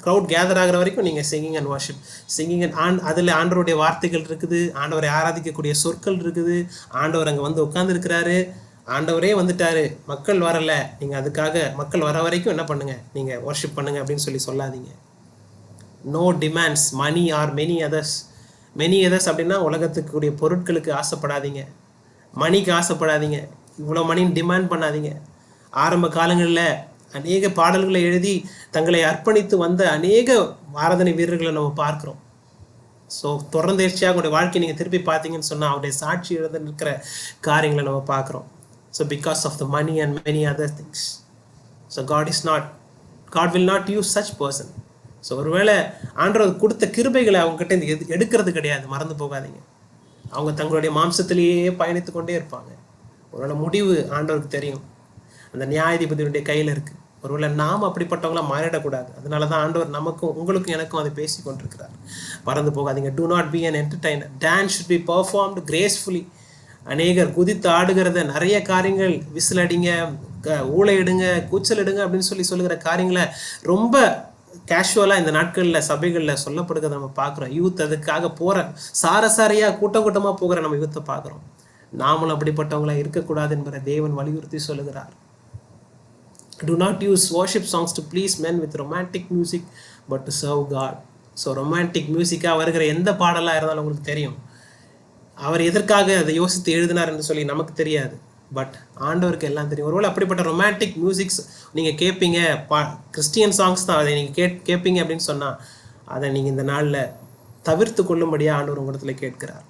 க்ரௌட் கேதர் ஆகிற வரைக்கும் நீங்கள் சிங்கிங் அண்ட் வர்ஷிப் அதில் ஆண்டவருடைய வார்த்தைகள் இருக்குது, ஆண்டவரை ஆராதிக்கக்கூடிய சொற்கள் இருக்குது. ஆண்டவர் அங்கே வந்து உட்காந்துருக்கிறாரு, ஆண்டவரே வந்துட்டாரு, மக்கள் வரல, நீங்கள் அதுக்காக மக்கள் வர வரைக்கும் என்ன பண்ணுங்கள், நீங்கள் வர்ஷிப் பண்ணுங்கள் அப்படின்னு சொல்லி சொல்லாதீங்க. No demands money or many others அப்படின்னா உலகத்துக்குரிய பொருட்களுக்கு ஆசைப்படாதீங்க, மணிக்கு ஆசைப்படாதீங்க, இவ்வளோ மணின்னு டிமாண்ட் பண்ணாதீங்க. ஆரம்ப காலங்களில் அநேக பாடல்களை எழுதி தங்களை அர்ப்பணித்து வந்த அநேக ஆராதனை வீரர்களை நம்ம பார்க்குறோம். ஸோ தொடர்ந்தேர்ச்சியாக அவங்களுடைய வாழ்க்கையை நீங்கள் திருப்பி பார்த்தீங்கன்னு சொன்னால் அவருடைய சாட்சி எழுத நிற்கிற காரியங்களை நம்ம பார்க்குறோம். So because of the money and many other things. So God will not use such person. So ஒருவேளை ஆண்டவர் கொடுத்த கிருபைகளை அவங்ககிட்ட எடுக்கிறது கிடையாது, மறந்து போகாதீங்க. அவங்க தங்களுடைய மாம்சத்திலேயே பயணித்து கொண்டே இருப்பாங்க. ஒருவேளை முடிவு ஆண்டவருக்கு தெரியும், அந்த நியாயாதிபதியுடைய கையில் இருக்குது. ஒருவேளை நாம் அப்படிப்பட்டவங்களாம் மாறிடக்கூடாது. அதனால தான் ஆண்டவர் நமக்கும் உங்களுக்கும் எனக்கும் அதை பேசி கொண்டிருக்கிறார். மறந்து போகாதீங்க. Do not be an entertainer. Dance should be performed gracefully. அநேகர் குதித்து ஆடுகிறத, நிறைய காரியங்கள் விசில் அடிங்க, ஊழையிடுங்க, கூச்சல் இடுங்க அப்படின்னு சொல்லுகிற காரியங்களை ரொம்ப கேஷுவலாக இந்த நாட்களில் சபைகளில் சொல்லப்படுகிறத நம்ம பார்க்குறோம். யூத் அதுக்காக போகிற சாரசாரியாக கூட்டமாக போகிற நம்ம யூத்தை பார்க்குறோம். நாமளும் அப்படிப்பட்டவங்களாக இருக்கக்கூடாது என்பதை தேவன் வலியுறுத்தி சொல்லுகிறார். Do not use worship songs to please men with romantic music but to serve God. So romantic மியூசிக்காக வருகிற எந்த பாடலாக இருந்தாலும் உங்களுக்கு தெரியும், அவர் எதற்காக அதை யோசித்து எழுதினார் என்று சொல்லி நமக்கு தெரியாது. பட் ஆண்டவருக்கு எல்லாம் தெரியும். ஒருவேளை அப்படிப்பட்ட ரொமான்டிக் மியூசிக்ஸ் நீங்கள் கேட்பீங்க, கிறிஸ்டியன் சாங்ஸ் தான், அதை நீங்கள் கேட்பீங்க அப்படின்னு சொன்னால் அதை நீங்கள் இந்த நாளில் தவிர்த்து கொள்ளும்படியாக ஆண்டவர் உங்களிடத்துல கேட்கிறார்.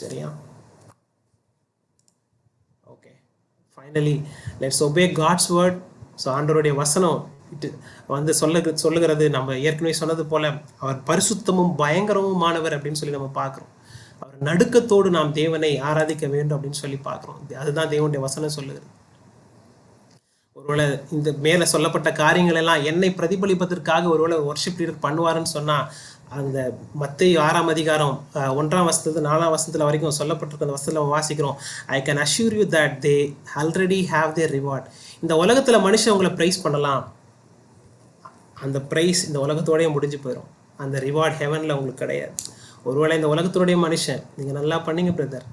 சரியா? Okay, finally let's obey God's word. So ஆண்டவருடைய வசனம் வந்து சொல்லுகிறது, நம்ம ஏற்கனவே சொன்னது போல அவர் பரிசுத்தமும் பயங்கரமுமானவர் அப்படின்னு சொல்லி நம்ம பார்க்குறோம். அவர் நடுக்கத்தோடு நாம் தேவனை ஆராதிக்க வேண்டும் அப்படின்னு சொல்லி பார்க்குறோம். அதுதான் தேவனுடைய வசனம் சொல்லுகிறது. ஒருவேளை இந்த மேலே சொல்லப்பட்ட காரியங்கள் எல்லாம் என்னை பிரதிபலிப்பதற்காக ஒருவேளை வர்ஷிப் லீடர் பண்ணுவாருன்னு சொன்னால், அந்த மத்தேயு 6ஆம் அதிகாரம் 1ஆம் வசனத்து 4ஆம் வசனத்தில் வரைக்கும் சொல்லப்பட்டிருக்க அந்த வசனத்தில் நம்ம வாசிக்கிறோம். I can assure you that they already have their reward. இந்த உலகத்தில் மனுஷன் உங்களை ப்ரைஸ் பண்ணலாம், அந்த ப்ரைஸ் இந்த உலகத்தோடய முடிஞ்சு போயிடும். அந்த ரிவார்ட் ஹெவனில் உங்களுக்கு கிடையாது. ஒருவேளை இந்த உலகத்தோடைய மனுஷன் நீங்கள் நல்லா பண்ணீங்க brother,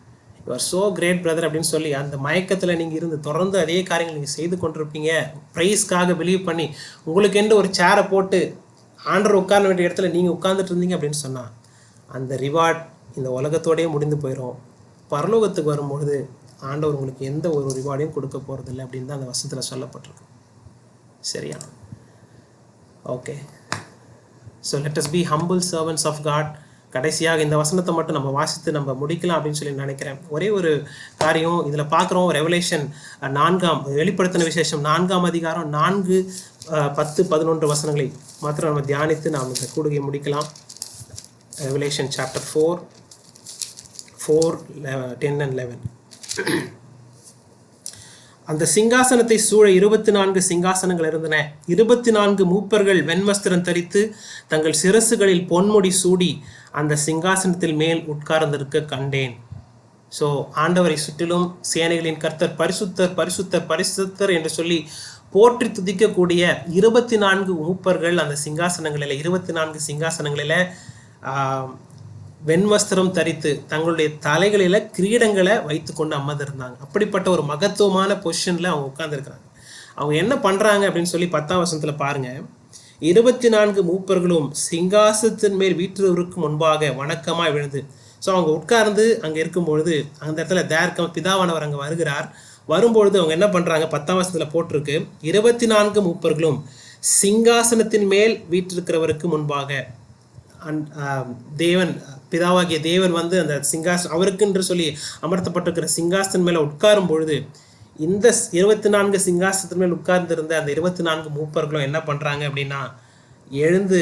you are so great brother அப்படின்னு சொல்லி அந்த மயக்கத்தில் நீங்கள் இருந்து தொடர்ந்து அதே காரியங்கள் நீங்கள் செய்து கொண்டிருப்பீங்க. ப்ரைஸ்க்காக பிலீவ் பண்ணி உங்களுக்கு என்று ஒரு சேரை போட்டு ஆண்டவர் உட்கார வேண்டிய இடத்துல நீங்கள் உட்கார்ந்துட்டு இருந்தீங்க அப்படின்னு சொன்னால் அந்த ரிவார்ட் இந்த உலகத்தோடயே முடிந்து போயிடும். பரலோகத்துக்கு வரும்பொழுது ஆண்டவர் உங்களுக்கு எந்த ஒரு ரிவார்டையும் கொடுக்க போகிறதில்லை அப்படின்னு தான் அந்த வசனத்தில் சொல்லப்பட்டிருக்கு. சரியா? Okay, so let us be humble servants of God. கடைசியாக இந்த வசனத்தை மட்டும் நம்ம வாசித்து நம்ம முடிக்கலாம் அப்படின்னு சொல்லி நினைக்கிறேன். ஒரே ஒரு காரியம் இதில் பார்க்குறோம். ரெவலேஷன் 4 வெளிப்படுத்தின விசேஷம் 4 அதிகாரம் 4, 10, 11 வசனங்களை மாத்திரம் நம்ம தியானித்து நாம் இந்த கூடுகையை முடிக்கலாம். Revelation chapter 4, 10 and 11. அந்த சிங்காசனத்தை சூழ 24 சிங்காசனங்கள் இருந்தன. 24 மூப்பர்கள் வெண்வஸ்திரம் தரித்து தங்கள் சிரசுகளில் பொன்முடி சூடி அந்த சிங்காசனத்தில் மேல் உட்கார்ந்திருக்க கண்டேன். ஸோ ஆண்டவரை சுற்றிலும் சேனைகளின் கர்த்தர் பரிசுத்தர் பரிசுத்தர் பரிசுத்தர் என்று சொல்லி போற்றி துதிக்கக்கூடிய 24 மூப்பர்கள் அந்த சிங்காசனங்களில் 24 சிங்காசனங்களில் வெண்வஸ்திரம் தரித்து தங்களுடைய தலைகளில் கிரீடங்களை வைத்து கொண்டு அமர்ந்திருந்தாங்க. அப்படிப்பட்ட ஒரு மகத்துவமான பொசிஷனில் அவங்க உட்கார்ந்துருக்கிறாங்க. அவங்க என்ன பண்ணுறாங்க அப்படின்னு சொல்லி 10ஆம் வசனத்தில் பாருங்கள். 24 மூப்பர்களும் சிங்காசனத்தின் மேல் வீற்றிருக்கும் முன்பாக வணக்கமாக விழுந்து, ஸோ அவங்க உட்கார்ந்து அங்கே இருக்கும்பொழுது அந்த இடத்துல தேர்க்கம் பிதாவானவர் அங்கே வருகிறார். வரும்பொழுது அவங்க என்ன பண்ணுறாங்க, 10ஆம் வசனத்தில் போட்டிருக்கு, 24 மூப்பர்களும் சிங்காசனத்தின் மேல் வீற்றிருக்கிறவருக்கு முன்பாக தேவன் பிதாவாகிய தேவன் வந்து அந்த சிங்காசனம் அவருக்குன்று சொல்லி அமர்த்தப்பட்டிருக்கிற சிங்காசனம் மேலே உட்காரும் பொழுது இந்த 24 சிங்காசனத்தின் மேல் உட்கார்ந்திருந்த அந்த 24 மூப்பர்களும் என்ன பண்ணுறாங்க அப்படின்னா எழுந்து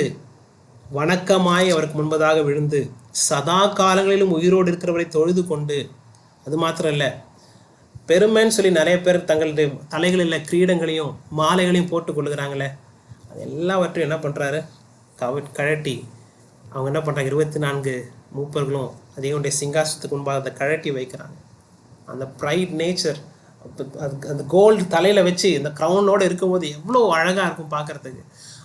வணக்கமாய் அவருக்கு முன்பதாக விழுந்து சதா காலங்களிலும் உயிரோடு இருக்கிறவரை தொழுது கொண்டு, அது மாத்திரம் இல்லை, பெருமைன்னு சொல்லி நிறைய பேர் தங்களுடைய தலைகளில் கிரீடங்களையும் மாலைகளையும் போட்டு கொள்ளுகிறாங்களே, அது எல்லாவற்றையும் என்ன பண்ணுறாரு கழட்டி அவங்க என்ன பண்ணுறாங்க, 24 மூப்பர்களும் அதேவுடைய சிங்காசனத்துக்கு முன்பாக அதை கழட்டி வைக்கிறாங்க. அந்த ப்ரைட் நேச்சர், அந்த கோல்டு தலையில் வச்சு இந்த க்ரௌனோடு இருக்கும்போது எவ்வளோ அழகாக இருக்கும் பார்க்குறதுக்கு.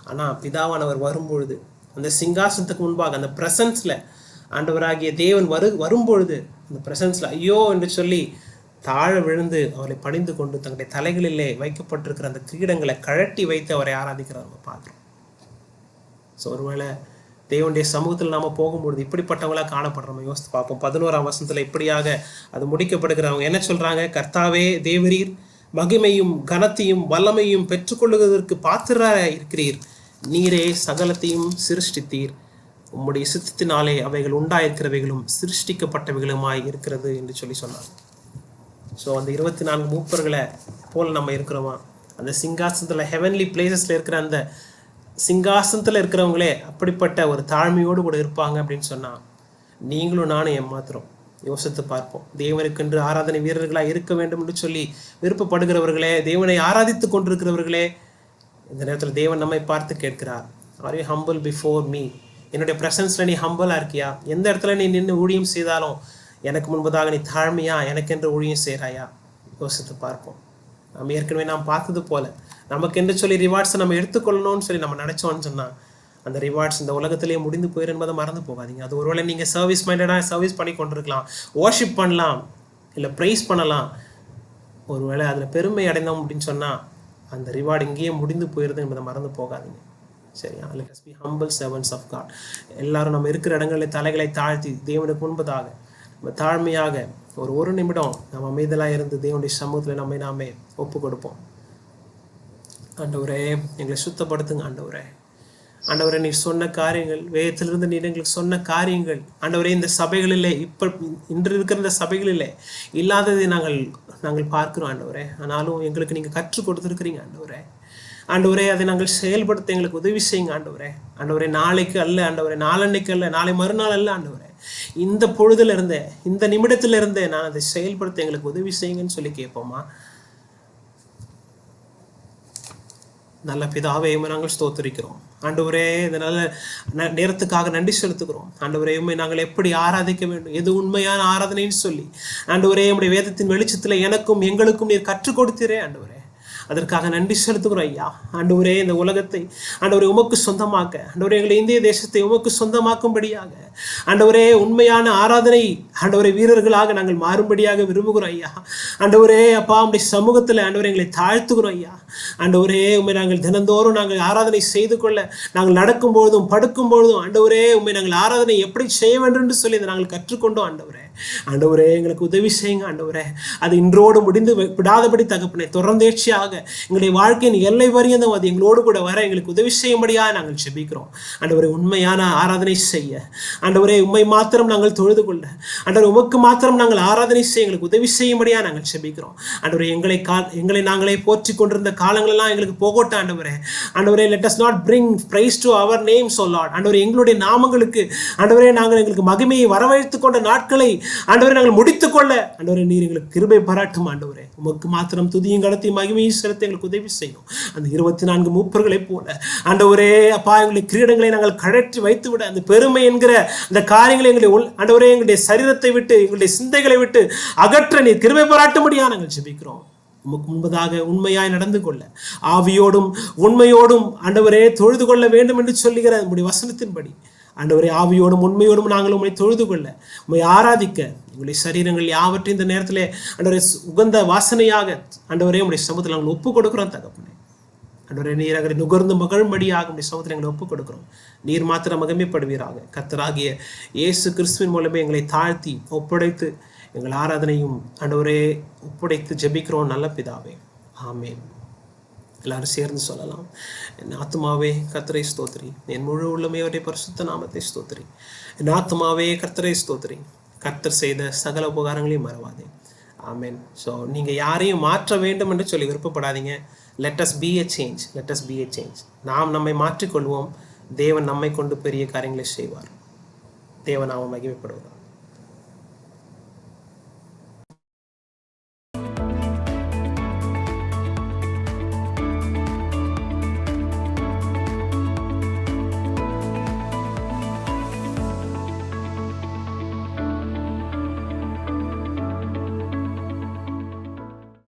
ஆனால் பிதாவானவர் வரும்பொழுது அந்த சிங்காசனத்துக்கு முன்பாக அந்த ப்ரெசன்ஸில் ஆண்டவராகிய தேவன் வரும்பொழுது அந்த ப்ரெசன்ஸில் ஐயோ என்று சொல்லி தாழ விழுந்து அவரை பணிந்து கொண்டு தங்களுடைய தலைகளிலே வைக்கப்பட்டிருக்கிற அந்த கிரீடங்களை கழட்டி வைத்து அவரை ஆராதிக்கிறார் நம்ம பார்க்குறோம். ஸோ ஒருவேளை தேவனுடைய சமூகத்தில் நாம் போகும்பொழுது இப்படிப்பட்டவங்களாக காணப்படுறோம். யோசித்து பார்ப்போம். 11ஆம் வசனத்தில் இப்படியாக அது முடிக்கப்படுகிறவங்க என்ன சொல்கிறாங்க, கர்த்தாவே தேவரீர் மகிமையும் கனத்தையும் வல்லமையும் பெற்றுக்கொள்ளுவதற்கு பாத்திரராக இருக்கிறீர். நீரே சகலத்தையும் சிருஷ்டித்தீர். உம்முடைய சித்தத்தினாலே அவைகள் உண்டாயிருக்கிறவைகளும் சிருஷ்டிக்கப்பட்டவைகளுமாய் இருக்கிறது என்று சொல்லி சொன்னாங்க. ஸோ அந்த 24 மூப்பர்களை போல் நம்ம இருக்கிறோமா? அந்த சிங்காசனத்தில் ஹெவன்லி பிளேசஸில் இருக்கிற அந்த சிங்காசனத்தில் இருக்கிறவங்களே அப்படிப்பட்ட ஒரு தாழ்மையோடு கூட இருப்பாங்க அப்படின்னு சொன்னால் நீங்களும் நானும் ஏமாத்திரம் யோசித்து பார்ப்போம். தேவனுக்கென்று ஆராதனை வீரர்களாக இருக்க வேண்டும் என்று சொல்லி விருப்பப்படுகிறவர்களே, தேவனை ஆராதித்து கொண்டிருக்கிறவர்களே, இந்த நேரத்தில் தேவன் நம்மை பார்த்து கேட்கிறார், are you humble before me? என்னுடைய ப்ரெசன்ஸில் நீ ஹம்பிளாக இருக்கியா? எந்த இடத்துல நீ நின்று ஊழியம் செய்தாலும் எனக்கு முன்பதாக நீ தாழ்மையா எனக்கென்று ஊழியம் செய்கிறாயா? யோசித்து பார்ப்போம். நம்ம ஏற்கனவே நாம் பார்த்தது போல நமக்கு என்று சொல்லி ரிவார்ட்ஸை நம்ம எடுத்துக்கொள்ளணும்னு சொல்லி நம்ம நினச்சோன்னு சொன்னால் அந்த ரிவார்ட்ஸ் இந்த உலகத்திலேயே முடிந்து போயிரு என்பதை மறந்து போகாதீங்க. அது ஒருவேளை நீங்கள் சர்வீஸ் மைண்டடாக சர்வீஸ் பண்ணி கொண்டிருக்கலாம், வர்ஷிப் பண்ணலாம், இல்லை ப்ரைஸ் பண்ணலாம். ஒருவேளை அதில் பெருமை அடைந்தோம் அப்படின்னு சொன்னால் அந்த ரிவார்டு இங்கேயே முடிந்து போயிடுது என்பதை மறந்து போகாதீங்க. சரியா? Let us be humble servants of God. எல்லாரும் நம்ம இருக்கிற இடங்களில் தலைகளை தாழ்த்தி தேவனுக்கு முன்பதாக நம்ம தாழ்மையாக ஒரு நிமிடம் நம்ம அமைதலாக இருந்து தேவனுடைய சமூகத்தில் நம்மை நாமே ஒப்பு கொடுப்போம். ஆண்டவரே, எங்களை சுத்தப்படுத்துங்க. ஆண்டவரே நீர் சொன்ன காரியங்கள், வேதத்திலிருந்து நீர் எங்களுக்கு சொன்ன காரியங்கள் ஆண்டவரே இந்த சபைகளிலே இன்று இருக்கிற இந்த சபைகளிலே இல்லாததை நாங்கள் பார்க்கிறோம் ஆண்டவரே. ஆனாலும் எங்களுக்கு நீங்கள் கற்றுக் கொடுத்துருக்கிறீங்க ஆண்டவரே. அதை நாங்கள் செயல்படுத்த எங்களுக்கு உதவி செய்யுங்க ஆண்டவரே. நாளைக்கு அல்ல ஆண்டவரே, நாளன்னைக்கு அல்ல, நாளை மறுநாள் அல்ல ஆண்டவரே, இந்த பொழுதுல இருந்தே, இந்த நிமிடத்துல இருந்தே நான் அதை செயல்படுத்த எங்களுக்கு உதவி செய்யுங்கன்னு சொல்லி கேட்போமா? நல்ல பிதாவே, நாங்கள் ஸ்தோத்திரிக்கிறோம் ஆண்டவரே. இந்த நல்ல நேரத்துக்காக நன்றி செலுத்துகிறோம் ஆண்டவரே. நாங்கள் எப்படி ஆராதிக்க வேண்டும், எது உண்மையான ஆராதனைன்னு சொல்லி ஆண்டவரே உம்முடைய வேதத்தின் வெளிச்சத்தில் எனக்கும் எங்களுக்கும் நீர் கற்றுக் கொடுத்தீரே அதற்காக நன்றி செலுத்துகிறோம் ஐயா. ஆண்டவரே, இந்த உலகத்தை ஆண்டவரே உமக்கு சொந்தமாக்க, ஆண்டவரே எங்களை இந்திய தேசத்தை உமக்கு சொந்தமாக்கும்படியாக, ஆண்டவரே உண்மையான ஆராதனை ஆண்டவரே வீரர்களாக நாங்கள் மாறும்படியாக விரும்புகிறோம் ஐயா. ஆண்டவரே அப்பா, உம்முடைய சமூகத்தில் ஆண்டவரே எங்களை தாழ்த்துகிறோம் ஐயா. ஆண்டவரே, உண்மை நாங்கள் தினந்தோறும் நாங்கள் ஆராதனை செய்து கொள்ள, நாங்கள் நடக்கும் பொழுதும் படுக்கும் பொழுதும் ஆண்டவரே உண்மை நாங்கள் ஆராதனை எப்படி செய்ய வேண்டும் என்று சொல்லி நாங்கள் கற்றுக்கொண்டோம். ஆண்டவரே, ஆண்டவரே எங்களுக்கு உதவி செய்யுங்க. ஆண்டவரே, அது இன்றோடு முடிந்து விடாதபடி தகப்பனே, தொடர்ந்தேர்ச்சியாக எங்களுடைய வாழ்க்கையின் எல்லை வரையும் அது எங்களோடு கூட வர எங்களுக்கு உதவி செய்யும்படியாக நாங்கள் ஜெபிக்கிறோம். ஆண்டவரே, உண்மையான ஆராதனை செய்ய, ஆண்டவரே உண்மை மாத்திரம் நாங்கள் தொழுது கொள்ள, ஆண்டவரே உமக்கு மாத்திரம் நாங்கள் ஆராதனை செய்ய எங்களுக்கு உதவி செய்யும்படியாக நாங்கள் ஜெபிக்கிறோம். ஆண்டவரே, எங்களை நாங்களே போற்றி கொண்டிருந்த காலங்களெல்லாம் எங்களுக்கு போகட்டும். ஆண்டவரே, ஆண்டவரே, let us not bring praise to our names, O Lord. ஆண்டவரே, எங்களுடைய நாமங்களுக்கு ஆண்டவரே நாங்கள் எங்களுக்கு மகிமையை வரவழைத்துக் கொண்ட நாட்களை ஆண்டவரே நாங்கள் முடித்துக் கொள்ள ஆண்டவரே நீர் எங்களுக்கு கிருபை பாராட்டும். ஆண்டவரே, உமக்கு மாத்திரம் துதியும் கடத்தி மகிமையை செலுத்த எங்களுக்கு உதவி செய்யும். அந்த 24 மூப்பர்களைப் போல ஆண்டவரே அப்பா, எங்களுடைய கிரீடங்களை நாங்கள் கழற்றி வைத்து விட, அந்த பெருமை என்கிற அந்த காரியங்களை ஆண்டவரே எங்களுடைய சரீரத்தை விட்டு, எங்களுடைய சிந்தைகளை விட்டு அகற்ற நீர் கிருபை பாராட்டும்படியா நாங்கள் ஜெபிக்கிறோம். உமக்கு முன்பதாக உண்மையாய் நடந்து கொள்ள, ஆவியோடும் உண்மையோடும் ஆண்டவரே தொழுது கொள்ள வேண்டும் என்று சொல்லுகிற நம்முடைய வசனத்தின்படி ஆண்டவரே, ஆவியோடும் உண்மையோடும் நாங்கள் உண்மை தொழுது கொள்ள, உண்மை ஆராதிக்க எங்களுடைய சரீரங்கள் யாவற்றையும் இந்த நேரத்திலே ஆண்டவரே உகந்த வாசனையாக ஆண்டவரே உங்களுடைய சமூகத்தில் நாங்கள் ஒப்புக் கொடுக்கிறோம். தகப்பனே, ஆண்டவரே நீர் அங்கே நுகர்ந்து மகிழும்படியாக உங்களுடைய சமூகத்தில் எங்களை ஒப்புக் கொடுக்கிறோம். நீர் மாத்திரம் மகிமைப்படுவீராக. கர்த்தராகிய இயேசு கிறிஸ்துவின் மூலமே எங்களை தாழ்த்தி ஒப்படைத்து எங்கள் ஆராதனையும் ஆண்டவரே ஒப்படைத்து ஜெபிக்கிறோம் நல்ல பிதாவே. ஆமேன். எல்லாரும் சேர்ந்து சொல்லலாம். என் ஆத்மாவே கர்த்தரை ஸ்தோத்திரி, என் முழு உள்ளமே அவருடைய பரிசுத்த நாமத்தை ஸ்தோத்திரி. என் ஆத்மாவே கர்த்தரை ஸ்தோத்திரி, கர்த்தர் செய்த சகல உபகாரங்களையும் மறவாதே. ஆமேன். ஸோ நீங்கள் யாரையும் மாற்ற வேண்டும் என்று சொல்லி விருப்பப்படாதீங்க. Let us be a change, let us be a change. நாம் நம்மை மாற்றிக்கொள்வோம். தேவன் நம்மை கொண்டு பெரிய காரியங்களை செய்வார். தேவன் நாம மகிமைப்படுவார்.